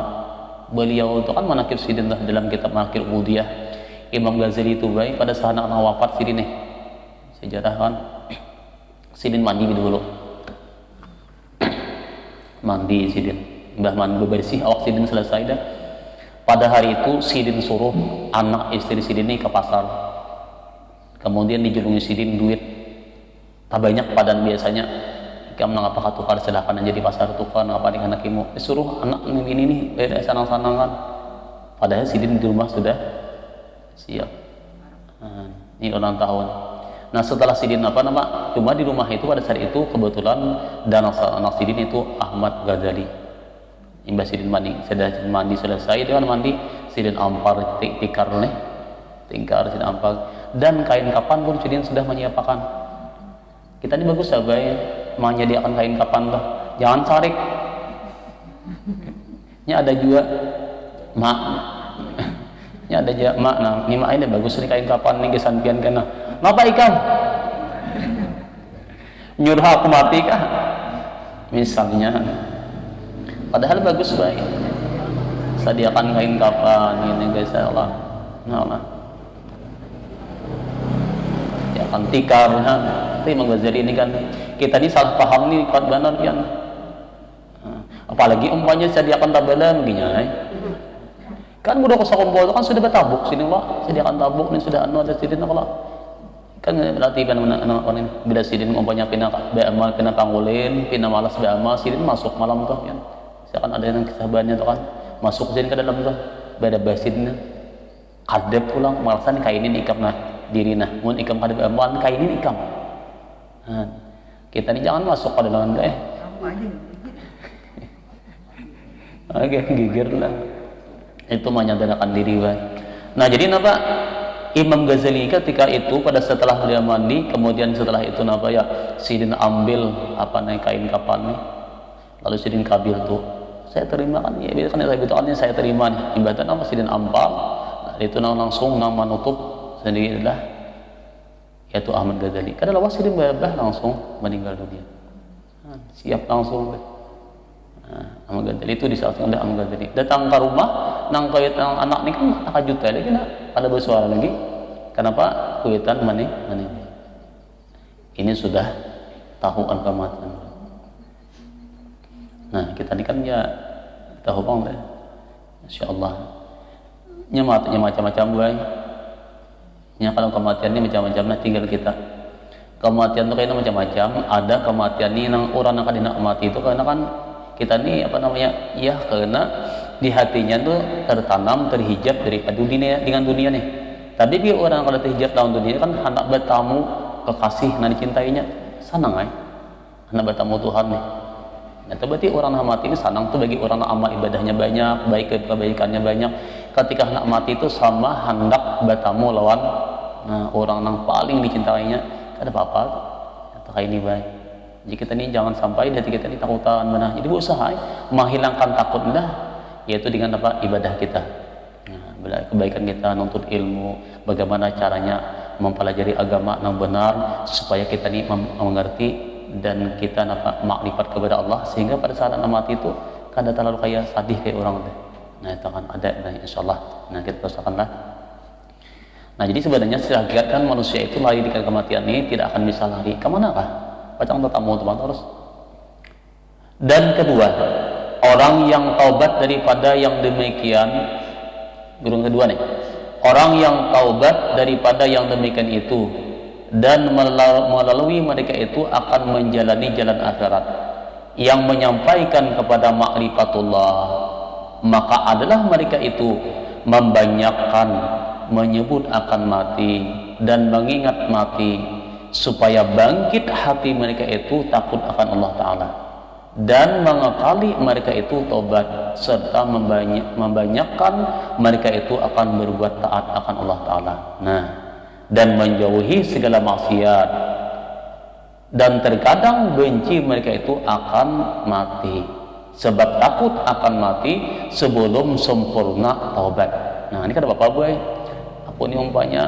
beliau itu kan manakib sidin dalam kitab Manaqib Ubudiyah. Imam Ghazali itu baik pada saat anak wafat sidin nih sejarah kan sidin mandi dulu mandi sidin mbah mandi bersih awak sidin selesai dah. Pada hari itu sidin suruh anak istri sidin ini ke pasar kemudian dijulungi sidin duit tak banyak padan biasanya kamu ngapa tukar silahkan aja di pasar tukar ngapa dengan anak imu disuruh anak ini nih beda sana-sana kan padahal sidin di rumah sudah siap nah, ini ulang tahun. Nah setelah sidin apa nama cuma di rumah itu pada saat itu kebetulan dan anak sidin itu Ahmad Ghazali Imbah sidin mandi selesai itu kan mandi sidin ampar tikar nih tingkar sidin ampar dan kain kapan pun sidin sudah menyiapkan kita ini bagus sabai menyediakan kain kapan tuh jangan sarik nya ada juga mak nya ada juga mak nah ini mak ini bagus nih kain kapan nih kesampian kena ngapa ikam nyuruh aku mati kah misalnya padahal bagus baik sediakan kain kapan ini guys Allah nah ya kan tikar nah tapi Imam Ghazali ini kan kita ini salah paham nih kuat benar kan apalagi umpamanya sediakan tabelan begini kan udah kumpul kan sudah bertabuk sini lah sediakan tabuk ini sudah ada sidin kalau kan berarti kan bila sidin umpamanya pindah beamal pindah panggulin pindah malas beamal sidin masuk malam tuh kan kan ada yang kesabarannya tuh kan masuk sini ke dalam tuh beda basinnya kadep pulang malasan kain ini ikam nah diri nah mun ikam kadep aman kain ini ikam nah, kita ini jangan masuk ke dalam oke gigir lah itu menyadarkan diri kan. Nah jadi napa Imam Ghazali ketika itu pada setelah dia mandi kemudian setelah itu napa ya sidin ambil apa nih kain kapan nih lalu sidin kabil tuh saya terima kan ya kan itu saya terima nih ibadah apa sidin ampal nah, itu langsung nama nutup sendiri adalah yaitu Ahmad Ghazali kadang lawas sidin babah langsung meninggal dunia nah, siap langsung nah, Ahmad Ghazali itu disaksikan oleh Ahmad Ghazali datang ke rumah nang kait nang anak nih kan akan juta lagi nak ada bersuara lagi kenapa kuitan mana ini sudah tahuan kematian. Nah kita ini kan ya tahu bang deh, Insya Allah nyematnya macam-macam gue, nya kalau kematian ini macam-macam nah tinggal kita Kematian itu kayaknya macam-macam. Ada kematian nih nang orang yang kadina mati itu karena kan kita nih apa namanya ya karena di hatinya tuh tertanam terhijab daripada dunia dengan dunia nih. Tapi dia orang kalau terhijab dalam dunia kan hendak bertamu kekasih yang dicintainya senang hendak bertamu Tuhan nih. Nah, itu berarti orang yang mati ini senang tuh bagi orang yang amal ibadahnya banyak, baik kebaikannya banyak. Ketika hendak mati itu sama hendak bertamu lawan orang yang paling dicintainya. Ada apa-apa atau kayak ini baik. Jadi kita ini jangan sampai hati kita ini takutan benar. Jadi berusaha menghilangkan takut dah, yaitu dengan apa ibadah kita. Nah, kebaikan kita nuntut ilmu, bagaimana caranya mempelajari agama yang benar supaya kita ini mengerti dan kita apa makrifat kepada Allah sehingga pada saat mati itu kada terlalu kayak sedih kayak orang deh. Nah itu akan ada insyaallah. Nah kita usahakanlah. Nah jadi sebenarnya secara hakikat kan manusia itu lari di kematian ini tidak akan bisa lari kemana kah? Pacang bertamu teman terus. Dan kedua, orang yang taubat daripada yang demikian, gurung kedua nih, orang yang taubat daripada yang demikian itu dan melalui mereka itu akan menjalani jalan akhirat yang menyampaikan kepada makrifatullah, maka adalah mereka itu membanyakkan menyebut akan mati dan mengingat mati supaya bangkit hati mereka itu takut akan Allah Ta'ala dan mengekali mereka itu tobat serta membanyakkan mereka itu akan berbuat taat akan Allah Ta'ala. Nah, dan menjauhi segala maksiat dan terkadang benci mereka itu akan mati sebab takut akan mati sebelum sempurna taubat. Nah ini kan Bapak boy aku ini umpanya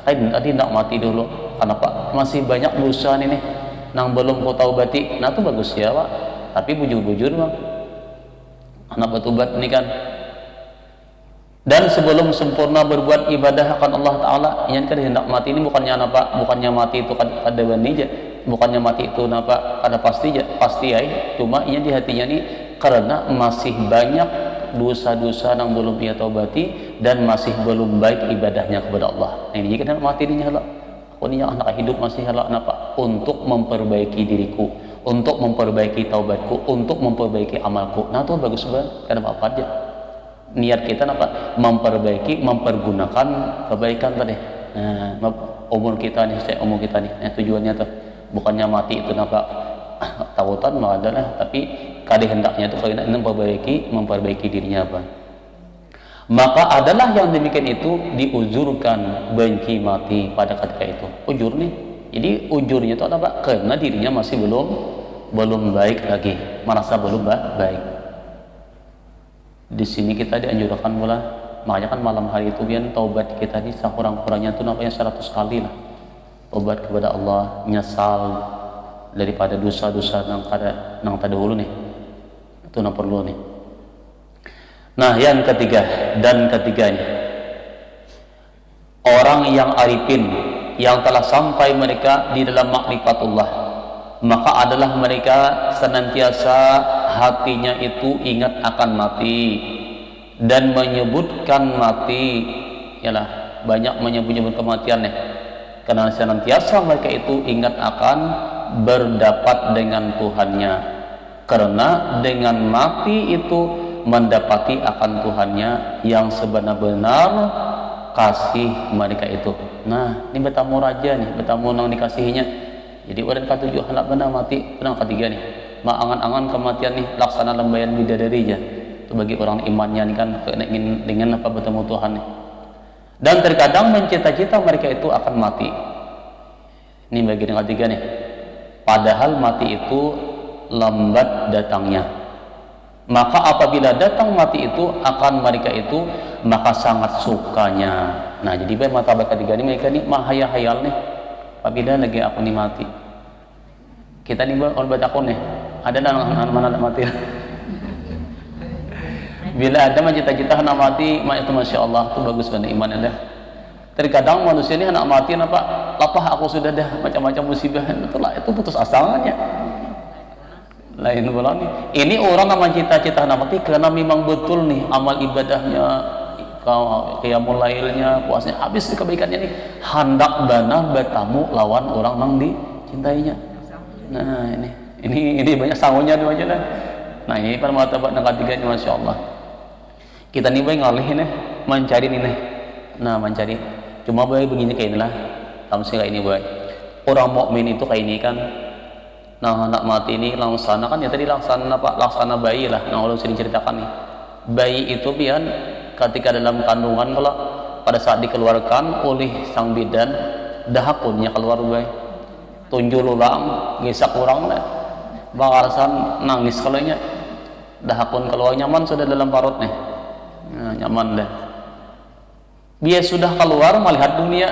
saya tadi tidak mati dulu kenapa masih banyak dosa nih nang belum kau taubati. Nah itu bagus ya Pak, tapi bujur-bujur Bang anak bertobat ini kan. Dan sebelum sempurna berbuat ibadah akan Allah Ta'ala, yang kan hendak mati ini bukannya apa, bukannya mati itu kada bani aja, bukannya mati itu apa kada pasti ya, cuma ia di hatinya ini karena masih banyak dosa-dosa yang belum ia taubati dan masih belum baik ibadahnya kepada Allah. Nah ini kan mati ini halak aku ini anak hidup masih halak apa untuk memperbaiki diriku, untuk memperbaiki taubatku, untuk memperbaiki amalku. Nah itu bagus banget, kada apa-apa aja niat kita apa memperbaiki, mempergunakan kebaikan tadi. Nah, umur kita nih, umur kita nih, tujuannya tuh bukannya mati itu apa takutan malah adalah, tapi kadang hendaknya itu kalau memperbaiki dirinya apa. Maka adalah yang demikian itu diuzurkan benci mati pada ketika itu. Ujur nih. Jadi ujurnya itu apa? Karena dirinya masih belum baik lagi, merasa belum baik. Di sini kita dianjurkan pula, makanya kan malam hari itu biar taubat kita ini sekurang-kurangnya itu namanya 100 kali lah. Taubat kepada Allah, nyesal daripada dosa-dosa nang terdahulu nih. Itu yang perlu nih. Nah, yang ketiga dan ketiganya, orang yang arifin yang telah sampai mereka di dalam makrifatullah, maka adalah mereka senantiasa hatinya itu ingat akan mati dan menyebutkan mati, yalah banyak menyebut kematian nih, karena senantiasa mereka itu ingat akan berdapat dengan Tuhannya, karena dengan mati itu mendapati akan Tuhannya yang sebenar-benar kasih mereka itu. Nah ini bertamu raja nih, bertamu nang dikasihinya. Jadi orang ketujuh anak benar mati, orang ketiga nih angan-angan kematian nih laksana lembayan bidadari aja. Itu bagi orang imannya nih kan ingin dengan apa bertemu Tuhan nih. Dan terkadang mencita-cita mereka itu akan mati. Ini bagian yang ketiga nih. Padahal mati itu lambat datangnya. Maka apabila datang mati itu akan mereka itu maka sangat sukanya. Nah jadi baik mata ketiga ini mereka nih mahayal nih. Apabila lagi aku nih mati, kita nih orang baca aku nih ada anak mana mati. Bila ada cita-cita anak mati, itu masya Allah itu bagus banget iman ada. Terkadang manusia ini anak mati apa lapah aku sudah dah macam-macam musibah itu putus asalnya. Lain bola nih. Ini orang nama cita-cita anak mati karena memang betul nih amal ibadahnya qiyamul lailnya, puasanya, habis kebaikannya nih hendak bana bertamu lawan orang yang dicintainya. Nah ini banyak sangunya tuh aja dah. Nah ini pada martabat yang ketiga ini, masya Allah. Kita nih baik ngalih nih mencari ini. Nah mencari, cuma baik begini kayak inilah, tamsil kayak ini baik. Orang mukmin itu kayak ini kan. Nah anak mati ini laksana kan ya tadi laksana bayi lah. Nah Allah sering ceritakan nih. Bayi itu pian ketika dalam kandungan kalau pada saat dikeluarkan oleh sang bidan dahakunnya keluar bayi. Tunjul ulang, gesak kurang lah. Bangarasan nangis kalau nya dahakun keluar nyaman sudah dalam parut nih. Nah, nyaman dah. Dia sudah keluar melihat dunia.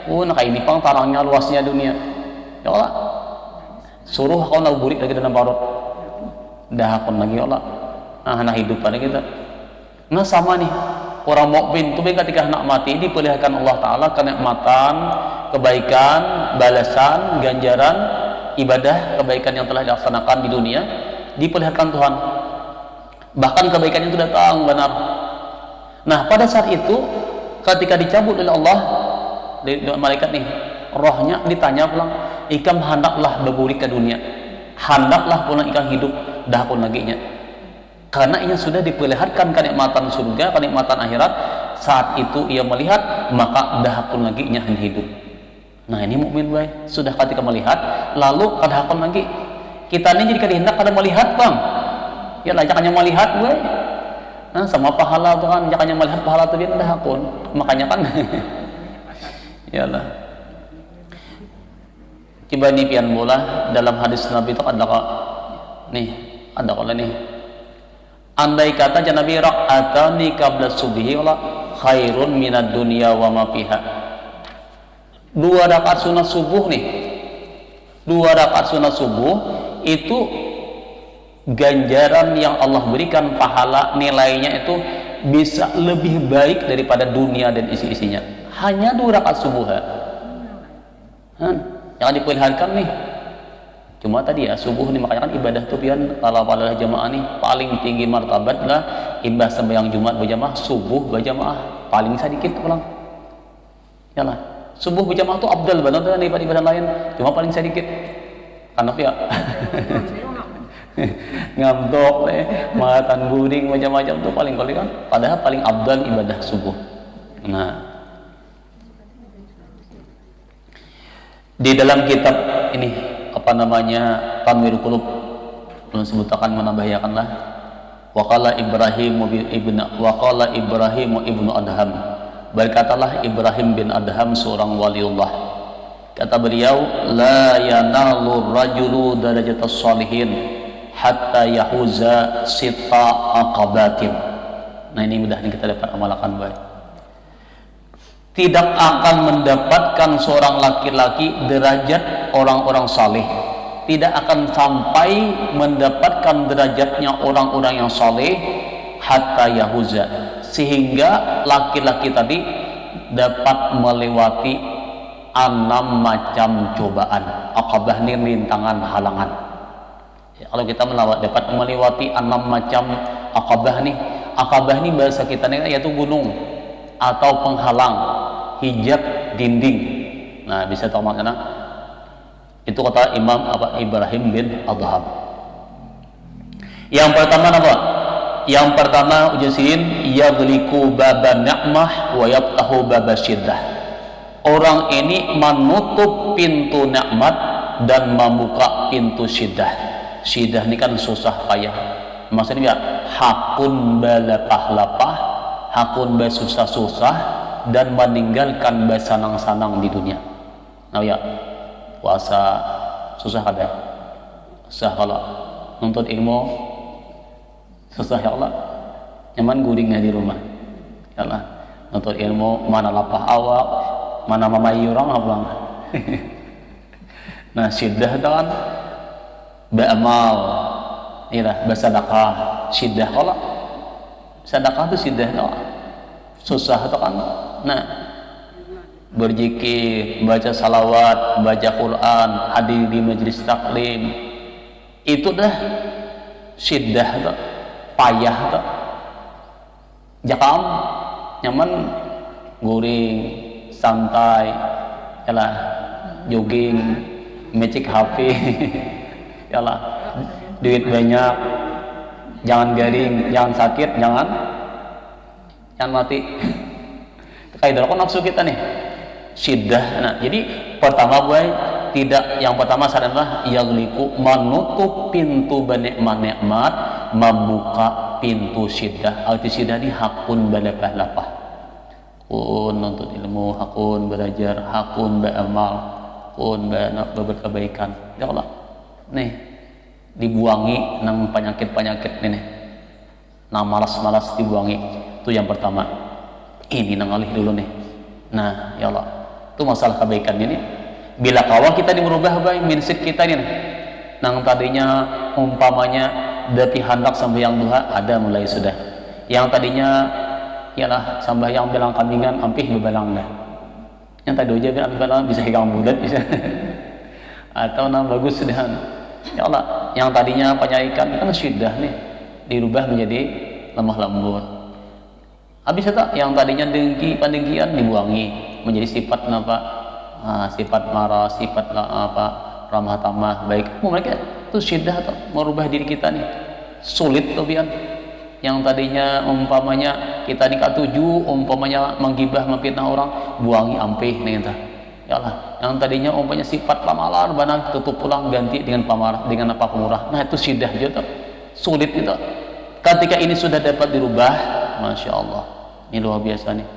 Nah kayak ini pang tarangnya luasnya dunia. Ya Allah. Suruh kau naburik lagi dalam parut. Dahakun lagi ya Allah. Nah hidup pada kita. Nah sama nih. Orang mukmin itu ketika nak mati diperlihatkan Allah Ta'ala kenikmatan, kebaikan, balasan, ganjaran, ibadah, kebaikan yang telah dilaksanakan di dunia diperlihatkan Tuhan. Bahkan kebaikan itu datang benar. Nah pada saat itu ketika dicabut oleh Allah dari malaikat nih, rohnya ditanya pulang, ikam hendaklah berburik ke dunia, hendaklah pulang ikam hidup, dah pun laginya. Karena ia sudah diperlihatkan kenikmatan surga, kenikmatan akhirat, saat itu ia melihat, maka dahakun lagi nya hidup. Nah ini mukmin baik, sudah ketika melihat, lalu kadahakun lagi. Kita ini jadi kehendak kada melihat bang, ya lah jangan melihat baik. Nah sama pahala tuh kan, jangan melihat pahala tuh dia dahakun, makanya kan, ya lah. Coba nih pian bola dalam hadis Nabi itu ada kok, nih ada kok nih. Andai kata Nabi rak'atani qabla subhi wala khairun minad dunya wa ma fiha. 2 rakaat sunat subuh nih. 2 rakaat sunat subuh itu ganjaran yang Allah berikan, pahala nilainya itu bisa lebih baik daripada dunia dan isi-isinya. Hanya 2 rakaat subuh. Yang diperlihatkan nih. Cuma tadi ya subuh nih, makanya kan ibadah tuh pian kalau pada jamaah nih paling tinggi martabat lah ibadah sembahyang Jumat berjamaah, subuh berjamaah paling sedikit pulang. Ya lah, subuh berjamaah tuh abdal banget tuh daripada ibadah lain, cuma paling sedikit. Karena ya ngantuk makan guring macam-macam tuh paling kali kan, padahal paling abdal ibadah subuh. Nah, di dalam kitab ini apa namanya Tanwirul Qulub belum sebutakan menambahkanlah waqala Ibrahim ibnu Adham, berkatalah Ibrahim bin Adham seorang waliullah, kata beliau, la yanalu rajulu darajatas sholihin hatta yahuza sita aqabatin. Nah ini mudah kita dapat amalkan baik. Tidak akan mendapatkan seorang laki-laki derajat orang-orang saleh, tidak akan sampai mendapatkan derajatnya orang-orang yang saleh hatta yahuza, sehingga laki-laki tadi dapat melewati 6 macam cobaan. Aqabah ini rintangan, halangan. Ya, kalau kita dapat melewati 6 macam aqabah nih, aqabah ini bahasa kita nih yaitu gunung atau penghalang, hijab, dinding. Nah bisa tahu makna itu kata Imam Ibrahim bin Adham. Yang pertama apa? Yang pertama ujisin yaghliqu baba ni'mah wa yaftahu baba syiddah. Orang ini menutup pintu nikmat dan membuka pintu syiddah. Syiddah ini kan susah payah. Maksudnya ya hakun balapah-lapah, hakun bersusah-susah, dan meninggalkan bersanang-sanang di dunia. Nah ya, puasa susah kada? Susah kalau nuntut ilmu susah ya Allah. Nyaman guringnya di rumah. Ya Allah, nuntut ilmu mana lapah awak, mana mamayi orang abang. Nah syiddah kan ba'amal, inilah bersedekah, syiddah kalau sedekah itu syiddah susah itu kan. Nah berzikir, baca salawat, baca Quran, hadir di majelis taklim, itu dah syiddah tuh, payah tuh. nyaman guring santai yalah jogging mecek HP yalah duit banyak jangan garing jangan sakit jangan mati kayak dalam nafsu kita nih syiddah. Nah jadi pertama boy tidak, yang pertama adalah yagliku menutup pintu nikmat, membuka pintu syiddah. Arti syiddah ini hakun balapah-lapah, hakun untuk ilmu, hakun belajar, hakun beramal, hakun berbuat kebaikan. Ya Allah, nih dibuangi nang penyakit ini, nang malas-malas dibuangi. Itu yang pertama. Ini nang alih dulu nih. Nah ya Allah, itu masalah kebaikan ini. Bila kawan kita merubah baik mindset kita ini, nang tadinya umpamanya dari hendak sambayang duha ada mulai sudah, yang tadinya ialah sambayang belang kambingan ampih bebalang dah, yang tadi aja belang bisa hilang bulat bisa atau nang bagus sudah. Ya Allah, yang tadinya penyaikan kan sudah nih dirubah menjadi lemah lembut. Habis itu yang tadinya dengki pandengkian dibuangi menjadi sifat apa? Sifat marah, sifat ramah tamah baik. Mereka itu syiddah atau merubah diri kita nih sulit tuh biar yang tadinya umpamanya kita nikah tujuh umpamanya menggibah memfitnah orang buangi ampih nih entah ya Allah, yang tadinya umpamanya sifat pamalar banang tutup pulang ganti dengan pamarah dengan apa pemurah. Nah itu syiddah juga sulit itu. Ketika ini sudah dapat dirubah, masya Allah ini luar biasa nih.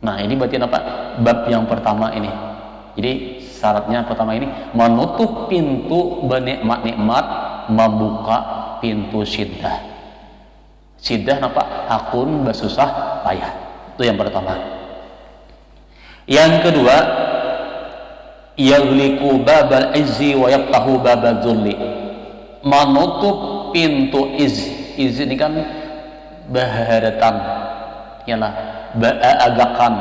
Nah ini berarti apa? Bab yang pertama ini. Jadi syaratnya pertama ini menutup pintu nikmat, membuka pintu syiddah. Syiddah apa? Hakun bersusah payah. Itu yang pertama. Yang kedua, yaghliqu babal izzi wa yaftahu babal dzulli. Menutup pintu iz ini kan baharatan. Yalah, agakan.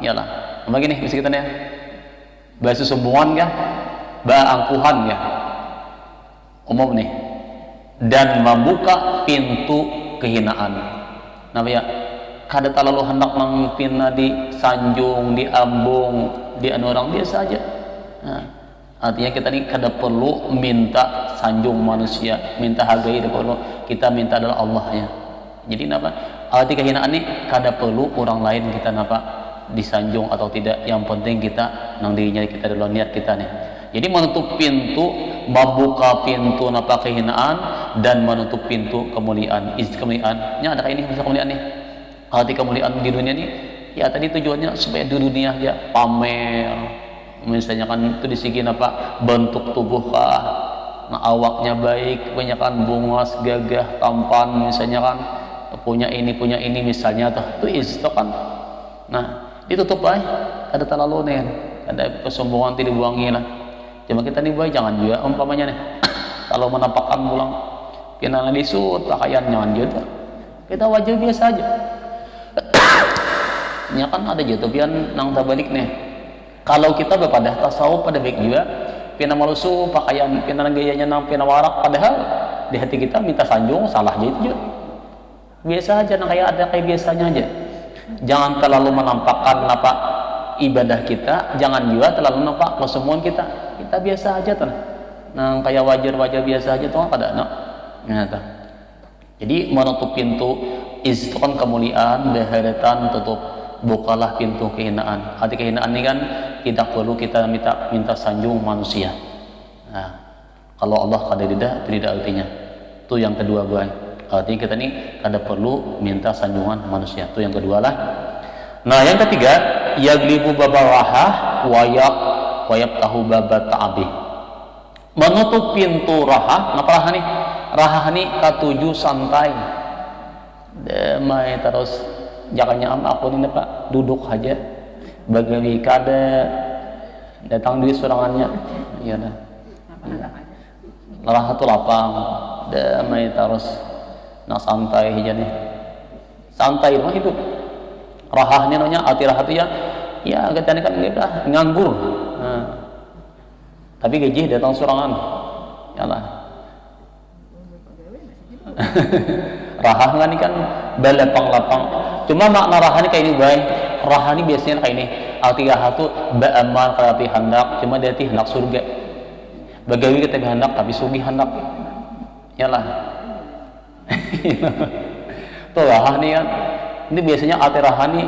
Yalah. Begini bisa kita nih. Bahasa sumbuhan ya, angkuhan ya, umum nih, dan membuka pintu kehinaan. Namanya kada terlalu hendak mengpina di sanjung, di ambung, di orang biasa aja. Nah, artinya kita ini kada perlu minta sanjung manusia, minta hargai perlu, kita minta adalah Allah ya. Jadi apa? Arti kehinaan ini kada perlu orang lain kita apa? Disanjung atau tidak, yang penting kita nang dirinya kita dalam niat kita nih. Jadi menutup pintu, membuka pintu napa kehinaan dan menutup pintu kemuliaan. Kemuliaan nya ada kayak ini masa kemuliaan nih. Arti kemuliaan di dunia nih ya tadi tujuannya supaya di dunia aja pamer, misalnya kan itu di segi apa bentuk tubuh kah, nah awaknya baik, kebanyakan bungas, gagah, tampan, misalnya kan punya ini misalnya tuh itu kan. Nah ditutup baik, ada terlalu nih, ada kesombongan tidak dibuangi lah. Cuma kita nih baik jangan juga umpamanya nih, kalau menampakkan pulang, pinana disut pakaian jangan juga. Kita wajah biasa aja. Nya kan ada juga pian nang terbalik nih. Kalau kita berpada tasawuf pada baik juga, pina malusu pakaian, pina gayanya nang pina warak, padahal di hati kita minta sanjung salah aja itu juga. Biasa aja nang kayak ada kayak biasanya aja. Jangan terlalu menampakkan apa ibadah kita, jangan juga terlalu nampak kesombongan kita. Kita biasa aja tuh. Nah, kayak wajar biasa aja tuh pada nak. Nah, jadi menutup pintu itu kan kemuliaan, baharatan, tutup bukalah pintu kehinaan. Arti kehinaan ini kan tidak perlu kita minta sanjung manusia. Nah, kalau Allah tidak artinya. Itu yang kedua gue. Artinya kita ini kada perlu minta sanjungan manusia. Itu yang kedua lah. Nah yang ketiga, yaglibu babal rahah wayab tahu babat ta'abi. Menutup pintu rahah. Apa rahah nih? Rahah nih katuju santai, damai terus. Jangan aku ini pak duduk aja. Bagi kada datang di surangannya. Ya dah. Rahah tu lapang, damai terus. Nah santai aja nih, santai mah hidup. Rahahnya namanya arti rahat ya kita kan nganggur. Nah, tapi gaji datang sorangan, ya lah. Rahah kan ini kan balapang-lapang. Cuma makna rahah ini kayak ini baik. Rahah ini biasanya kayak ini. Arti rahah itu ba'amal karati hendak, cuma dia hendak surga. Bagawi kita hendak tapi sugi hendak. Yalah. Tuh rahah ini kan. Ini biasanya arti rahah ini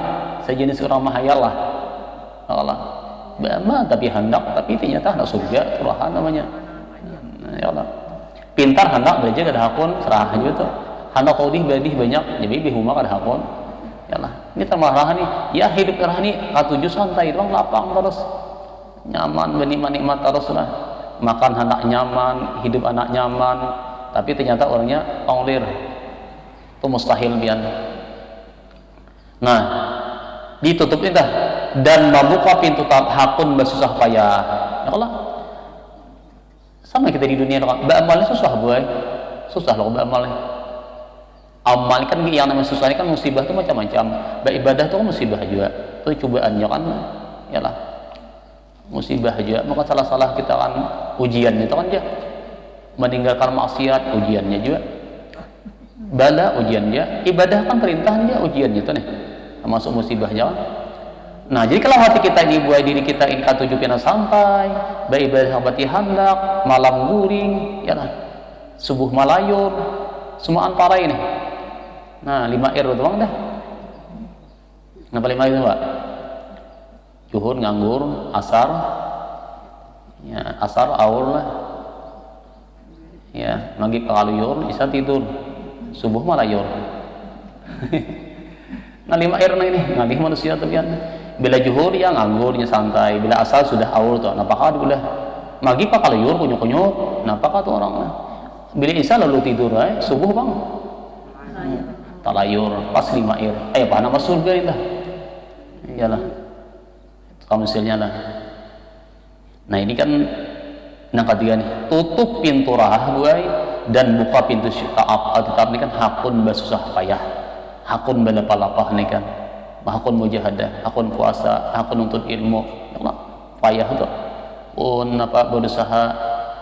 sejenis orang mahayal lah. Allah. Ba'amal tapi hendak, tapi ternyata hendak surga. Itu rahah namanya. Ya Allah. Pintar hendak belajar kada hakun serah gitu. Hendak kaudih badih banyak jadi bihuma kada hakun. Yalah. Ini tambah rahah nih. Ya hidup rahah nih katuju santai doang lapang terus. Nyaman bernikmat terus lah. Makan hendak nyaman, hidup anak nyaman, tapi ternyata orangnya onglir. Itu mustahil bian. Nah, ditutup dah dan membuka pintu hakun bersusah payah. Ya Allah. Sama kita di dunia kan, beramalnya susah boy, susah loh beramalnya. Amal kan yang namanya susah ini kan musibah itu macam-macam. Beribadah itu kan musibah juga, itu cobaannya kan, ya lah. Musibah juga, maka salah-salah kita kan ujian itu kan dia meninggalkan maksiat ujiannya juga. Bala ujiannya, ibadah kan perintahnya ujiannya itu nih, termasuk musibahnya kan. Nah, jadi kalau hati kita ini buat diri kita ini katuju pina sampai, beribadah sabati hendak, malam guring, ya lah, subuh malayur, semua antara ini. Nah, 5 ir doang dah. Kenapa 5 ir Pak? Zuhur nganggur, asar, ya asar aur lah, ya maghrib kaluyur, isya tidur, subuh malayur. Nah 5 ir nah ini, ngalih manusia tuh kan. Bila juhur ya nganggurnya santai, bila asal sudah awur tuh napakah udah magi pak kaluyur kunyuk-kunyuk napakah tuh orang bila isya lalu tidur subuh bang talayur pas 5 ir apa nama surga itu iyalah kamu misalnya lah. Nah ini kan yang ketiga nih, tutup pintu rahah buai dan buka pintu taat. Tetap ini kan hakun bersusah payah, hakun berlapah-lapah nih kan, hakun mujahadah, hakun puasa, hakun untuk ilmu, payah itu, berusaha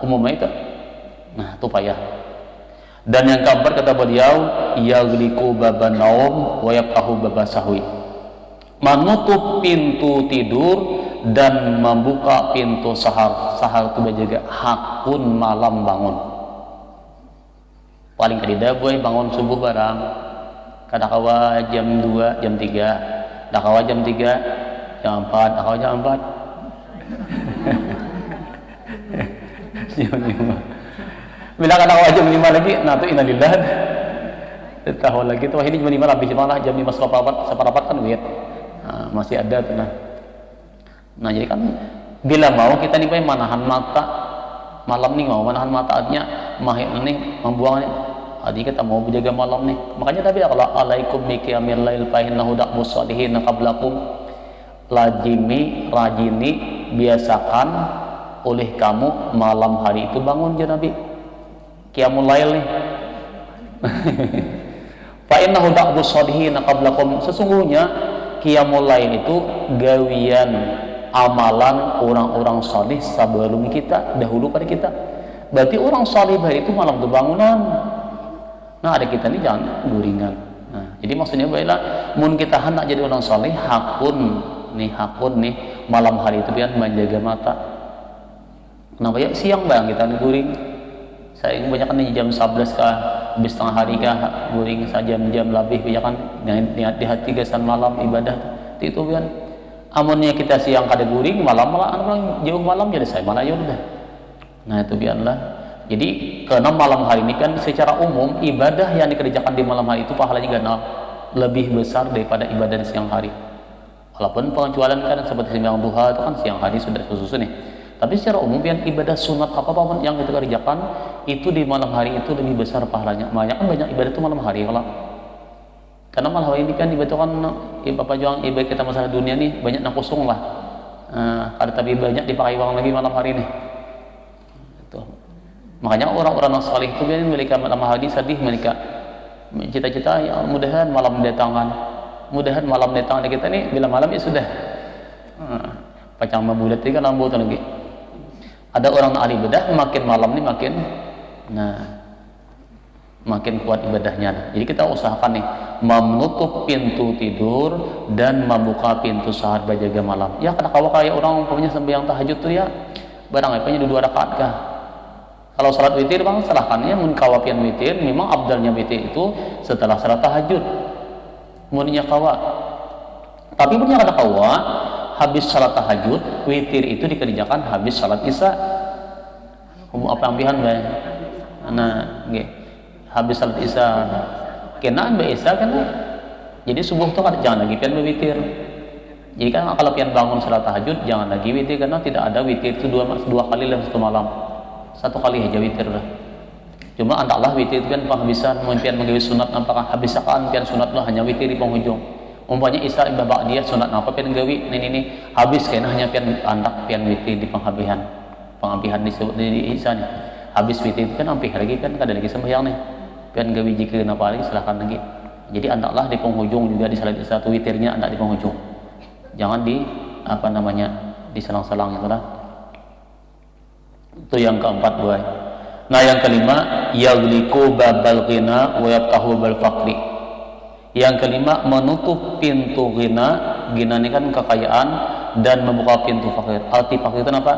umumnya itu, nah itu payah. Dan yang keempat kata beliau, yagliku baban naum wa yaftahu baba sahwi, menutup pintu tidur dan membuka pintu sahar. Sahar itu berjaga hakun malam bangun. Paling kadida boy bangun subuh barang. Kadakawa jam 2, jam 3, dakawa jam 3, jam 4, dakawa jam 4. Jam 5. Bila kadakawa jam 5 lagi, nah itu innalillah. Tahu lagi tuh ini jam 5 habis malah jam 5 separapat kan wait. Nah, masih ada tuh nah jadi kan bila mau kita nih manahan mata malam nih mau manahan mataatnya mahir nih membuangnya tadi kita mau menjaga malam nih makanya tapi kalau alaikum biqiyamil lail fa innahu da'bus shalihin qablakum rajini biasakan oleh kamu malam hari itu bangun ya Nabi qiyamul lail nih fa innahu da'bus shalihin qablakum sesungguhnya qiyamul lail itu gawian amalan orang-orang salih sebelum kita, dahulu pada kita. Berarti orang salih hari itu malam itu bangunan. Nah ada kita ini jangan guringan. Nah, jadi maksudnya baiklah, mun kita hendak jadi orang salih, hakun nih malam hari itu biar menjaga mata. Kenapa ya siang bang kita guring? Saya ingin banyak kan jam 11 kah, habis setengah hari kah guring sajam-jam lebih banyak kan niat di hati gasan malam ibadah itu kan. Amunnya kita siang kada guring malam jauh malam jadi saya malah udah. Nah itu biarlah. Jadi karena malam hari ini kan secara umum ibadah yang dikerjakan di malam hari itu pahalanya ganal lebih besar daripada ibadah di siang hari. Walaupun pengecualian kan seperti sembahyang duha itu kan siang hari sudah khusus nih. Tapi secara umum yang ibadah sunat apa-apa yang kita kerjakan itu di malam hari itu lebih besar pahalanya. Banyak ibadah itu malam hari kalau karena malah ini kan ibadah kan bapak juang ibadah kita masalah dunia nih banyak nak kosong lah ada tapi banyak dipakai uang lagi malam hari nih itu. Makanya orang-orang yang salih itu biasanya mereka malam hari sedih mereka cita-cita ya mudahan malam datang kita nih bila malam ya sudah pacang membulat ini kan lambu lagi ada orang ahli bedah makin malam nih makin nah makin kuat ibadahnya. Jadi kita usahakan nih menutup pintu tidur dan membuka pintu sahar berjaga malam. Ya kata kawa kayak orang umpamanya sembahyang tahajud tuh ya barang apanya 2 rakaat kah. Kalau salat witir bang silahkannya mun kawa pian witir, memang abdalnya witir itu setelah salat tahajud. Munnya kawa. Tapi punya kata kawa habis salat tahajud, witir itu dikerjakan habis salat isya. Apa ambihan bae? Nah, nggih. Habis salat isya kenaan be isya kan. Jadi subuh tuh kan jangan lagi pian witir. Jadi kan kalau pian bangun salat tahajud jangan lagi witir karena tidak ada witir itu dua kali dalam satu malam. 1 kali aja witir lah. Cuma Allah witir itu kan penghabisan mun pian menggawe sunat apakah habisakan pian sunat lah hanya witir di penghujung. Umpamanya isya ibadah dia sunat apa pian gawe ini habis kena hanya pian andak pian witir di penghabisan di isya nih. Habis witir itu kan hampir lagi kan kada lagi sembahyang nih. Pian gawe jika napa lagi silakan lagi. Jadi andaklah di penghujung juga di salat isya tu witirnya andak di penghujung. Jangan di diselang-selang itulah. Itu yang keempat boy. Nah yang kelima yaghliqu babal ghina wa yaftahu bal faqri. Yang kelima menutup pintu ghina ini kan kekayaan dan membuka pintu fakir. Arti fakir itu apa?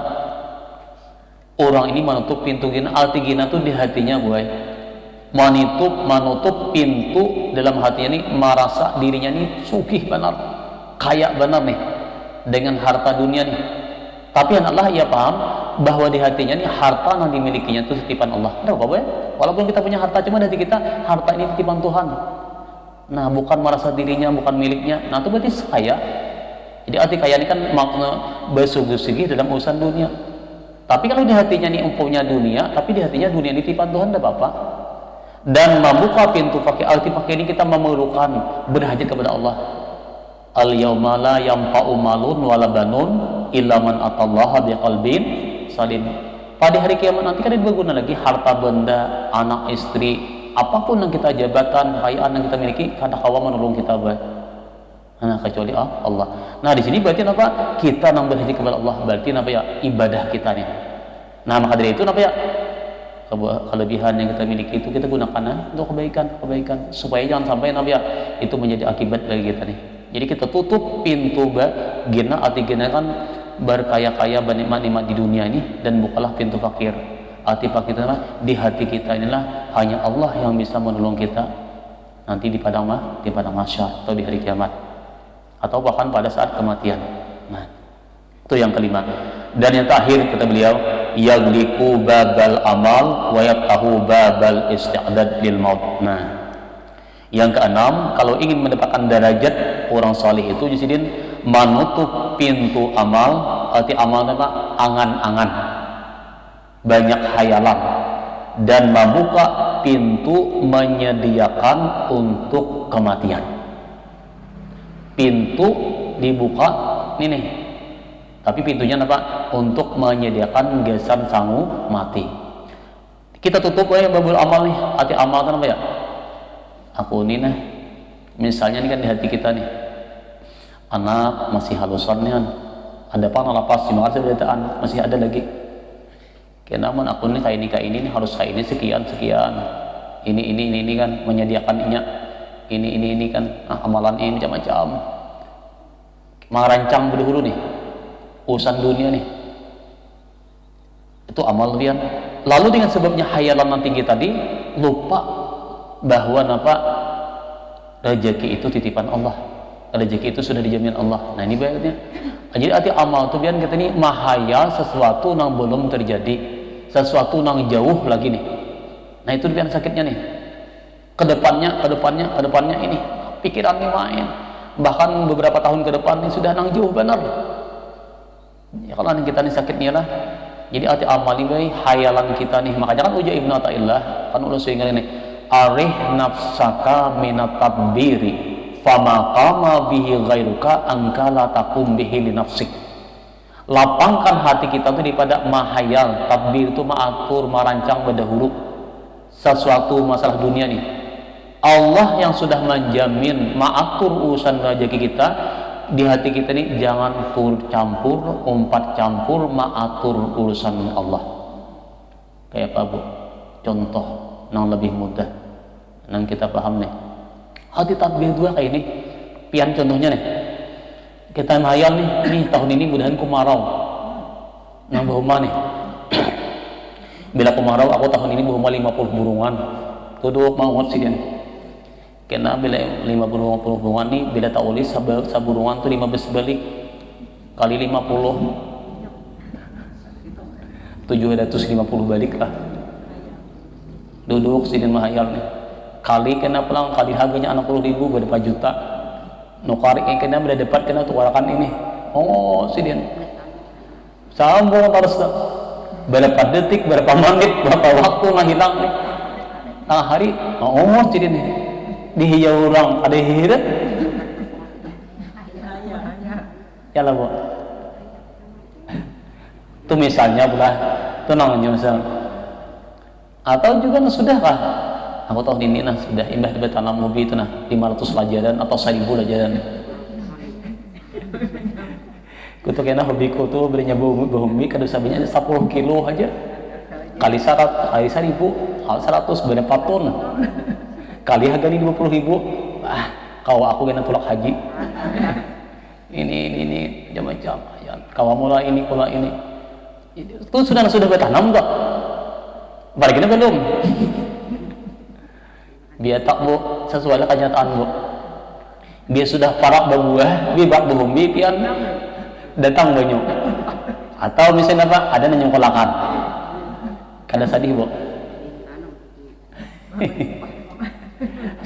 Orang ini menutup pintu ghina. Arti ghina itu di hatinya boy. Menutup pintu dalam hatinya nih merasa dirinya nih sugih benar, kaya benar nih dengan harta dunia nih. Tapi Allah ia paham bahwa di hatinya nih harta yang dimilikinya itu titipan Allah. Tidak apa-apa ya? Walaupun kita punya harta, cuma di hati kita harta ini titipan Tuhan. Nah, bukan merasa dirinya, bukan miliknya. Nah, itu berarti kaya. Jadi arti kaya ini kan makna bersugih-sugih dalam urusan dunia. Tapi kalau di hatinya nih punya dunia, tapi di hatinya dunia ini titipan Tuhan, tidak apa-apa. Dan membuka pintu fakir, arti fakir ini kita memerlukan berhajat kepada Allah. Al-yawma la yanfa'u malun wala banun illa man atallaha biqalbin salim. Pada hari kiamat nanti kan berguna lagi harta benda, anak istri, apapun yang kita jabatan, kekayaan yang kita miliki, kada kawa menolong kita nah, kecuali Allah. Nah, di sini berarti apa? Kita nang berhajat kepada Allah, berarti apa ya? Ibadah kita nih. Nah, maka dari itu apa ya? Kelebihan yang kita miliki itu kita gunakan untuk kebaikan supaya jangan sampai apa ya? Itu menjadi akibat bagi kita nih. Jadi kita tutup pintu gina, arti gina kan berkaya-kaya bernikmat-nikmat di dunia ini, dan bukalah pintu fakir. Arti fakir itu di hati kita inilah hanya Allah yang bisa menolong kita nanti di padang mahsyar atau di hari kiamat atau bahkan pada saat kematian. Nah, itu yang kelima. Dan yang terakhir kata beliau yaghliqu babal amal wa yaftahu babal isti'dad lil maut. Nah, yang keenam, kalau ingin mendapatkan derajat orang saleh itu disidin menutup pintu amal. Arti amal apa? Angan-angan, banyak khayalan, dan membuka pintu menyediakan untuk kematian. Pintu dibuka ini nih, tapi pintunya apa? Untuk menyediakan gesan sangu mati. Kita tutup ya babul amal nih. Arti amal kan apa ya? Aku ini nih, misalnya nih kan di hati kita nih, anak masih halusannya, ada apa lapas di mana seberitaan masih ada lagi. Kenapa aku nih kayak ini nih harus kayak ini sekian, ini kan menyediakannya, ini kan amalan ini macam-macam, merancang berdahulu nih urusan dunia nih, itu amal pian. Lalu dengan sebabnya hayalan yang tinggi tadi lupa bahwa rezeki itu titipan Allah, rezeki itu sudah dijamin Allah. Nah ini baiknya. Jadi arti amal itu biar kita ini mahayal sesuatu yang belum terjadi, sesuatu yang jauh lagi nih. Nah itu biar sakitnya nih. Kedepannya ini pikiran ini main. Bahkan beberapa tahun ke depan ini sudah nang jauh benar. Ya kalau kita nih sakitnya lah. Jadi arti amal ini hayalan kita nih. Makanya kan uja Ibnu Athaillah kan udah sehingga ini arih nafsaka minat tadbiri fama qama bihi ghairuka angkala takum bihi li nafsik. Lapangkan hati kita itu daripada mahayal. Tadbir itu mengatur, merancang berdahulu sesuatu masalah dunia nih. Allah yang sudah menjamin mengatur urusan rezeki kita di hati kita nih, jangan umpat campur mengatur urusan Allah. Kayak apa Bu? Contoh yang lebih mudah. Nang kita paham nih. Hati tatbih dua kayak ini. Pian contohnya nih. Kita hayal nih tahun ini mudahan kemarau. Nang bahuma nih. Bila kemarau aku tahun ini bahuma 50 burungan. Tuduh mau sih dia. Kena bila 50 burungan nih bila tak ulis saburungan tuh 15 balik kali 50 750 balik lah. Duduk sidin mahayal nih. Kali kena pelang kali harganya 60.000 berapa juta. Nukari kena berada depan kena tukarakan ini. Oh sidin. Sambung terus berapa detik, berapa menit, berapa waktu nah hilang nih. Tengah hari, oh sidin nih. Dihiyau orang ada hirat. Ya lah bu. Itu misalnya pula, itu namanya misal. Atau juga sudahkah? Aku tahun ini sudah imbah di tanam hobi itu 500 lajaran atau 1000 lajaran. Kutu kena hobiku tuh berinya bumi kada sabinya 10 kilo aja. Kali 100, kali 1000, kali 100 berapa ton? Kali harga 50.000. Kau aku kena tulak haji. Ini macam-macam. Kau mulai ini pula ini. Itu sudah bertanam tak? Baliknya belum. Biar tak bu sesuai kenyataan bu. Biar sudah parak berbuah, bibak berumbi pian datang banyak. Atau misalnya apa? Ada nanyong kolakan. Kada sadih bu.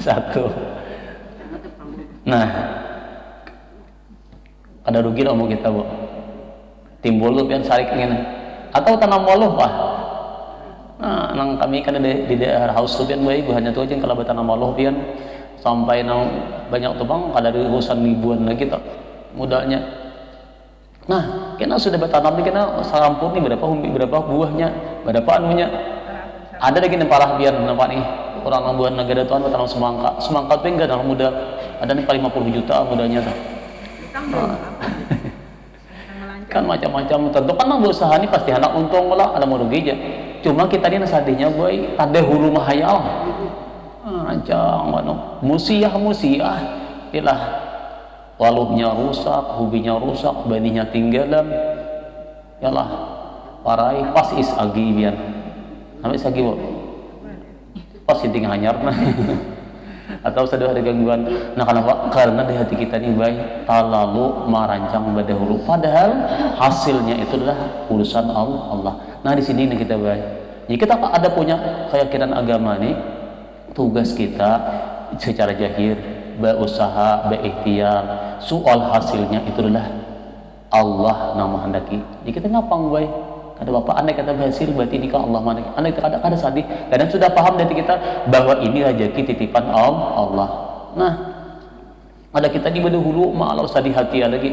Satu. Nah, kada rugi lah mau kita bu. Timbul lu pian sarik ngene. Atau tanam waluh lah. Nah, nang kami kan di daerah house tuh pian baik buahnya tuh aja kalau tanam waluh pian sampai nang banyak tubang kada ratusan ribuan lagi tak modalnya. Nah, kena sudah bertanam nih kena sarampur nih berapa buahnya, berapa anunya. Ada lagi yang parah pian nampak nih orang buah negara tuan bertanam semangka tuh enggak dalam modal. Ada nih kali 50 juta modalnya tak. Kan macam-macam tentu kan nang berusaha nih pasti anak untung lah ada mau rugi aja. Cuma kita ini nasadinya boy tade hulu mahayal. Rancang mano musiah ilah waluhnya rusak, hubinya rusak, baninya tinggalan. Yalah parai pas is agi bian. Sampai sagi bo. Pas inting hanyar nah. Atau sudah ada gangguan. Nah kenapa? Karena di hati kita ini baik terlalu merancang berdahulu. Padahal hasilnya itu adalah urusan Allah. Nah di sini nih kita baik. Jadi kita ada punya keyakinan agama nih. Tugas kita secara jahir, berusaha, berikhtiar. Soal hasilnya itu adalah Allah yang menghendaki. Jadi kita ngapang baik. Kata bapak, andai kata berhasil berarti ini kan Allah mana? Andai kata kada sadih, kadang sudah paham dari kita bahwa ini rezeki titipan Allah. Nah, ada kita di dahulu malah sadih hati lagi.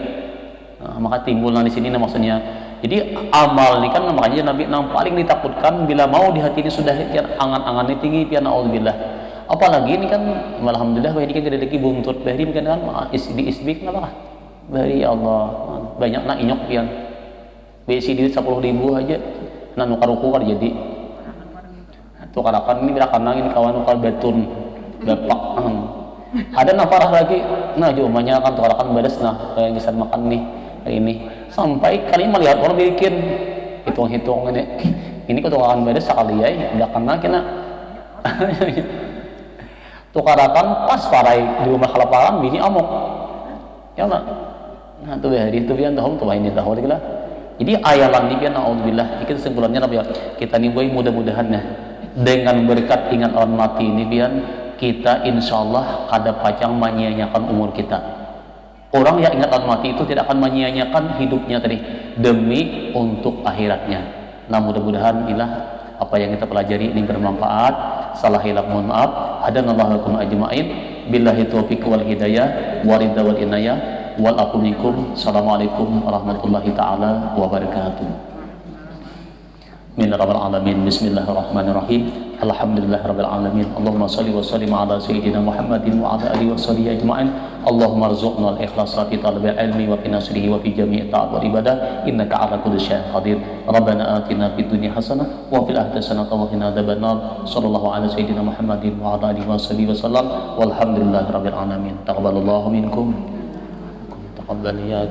Nah, maka timbul di sini maksudnya. Jadi amal ini kan makanya Nabi yang paling ditakutkan bila mau di hati ini sudah angan-angan ini tinggi pian naudzubillah. Apalagi ini kan alhamdulillah ini kan lagi buntut bahri kan di isbik kenapa? Bahri Allah banyak nak inyok pian. Besi duit 10.000 aja nah nukar-nukar jadi tukarakan ini bila kanang ini kawan nukar betun bapak ada nah parah lagi nah jumlahnya kan tukarakan badas nah yang bisa makan nih hari ini sampai kali melihat orang bikin hitung-hitung ini tukarakan badas sekali ya belakang kena tukarakan pas parai di rumah kelaparan bini amok ya nak nah tuh ya hari itu biar tahu tuh ini tahu lagi lah. Jadi ayalan ini kan naudzubillah. Jadi kesimpulannya apa ya? Kita nih boy mudah-mudahan ya dengan berkat ingat orang mati ini biar kita insyaallah kada pacang menyia-nyiakan umur kita. Orang yang ingat orang mati itu tidak akan menyia-nyiakan hidupnya tadi demi untuk akhiratnya. Nah mudah-mudahan inilah apa yang kita pelajari ini bermanfaat. Salah hilaf mohon maaf. Hadanallahu lakum ajma'in. Billahi taufiq wal hidayah wa ridha wal inayah. Walaikumussalam. Assalamualaikum warahmatullahi taala wabarakatuh. Bismillahirrahmanirrahim. Alhamdulillahirabbil alamin. Allahumma shalli wa sallim ala sayyidina Muhammadin wa ala alihi wa sahbihi ajma'in. Allahumma rzuqna al-ikhlasa fi talabil ilmi wa fi nasrihi wa fi jami'i ta'at wal ibadah innaka ala kulli syai'in qadir. Rabbana atina fid dunya hasanah wa fil akhirati hasanah wa qina adzabannar. Shallallahu ala sayyidina Muhammadin wa ala alihi wa sahbihi wasallam. Walhamdulillahirabbil alamin. Taqabbalallahu minkum. Taqabbal ya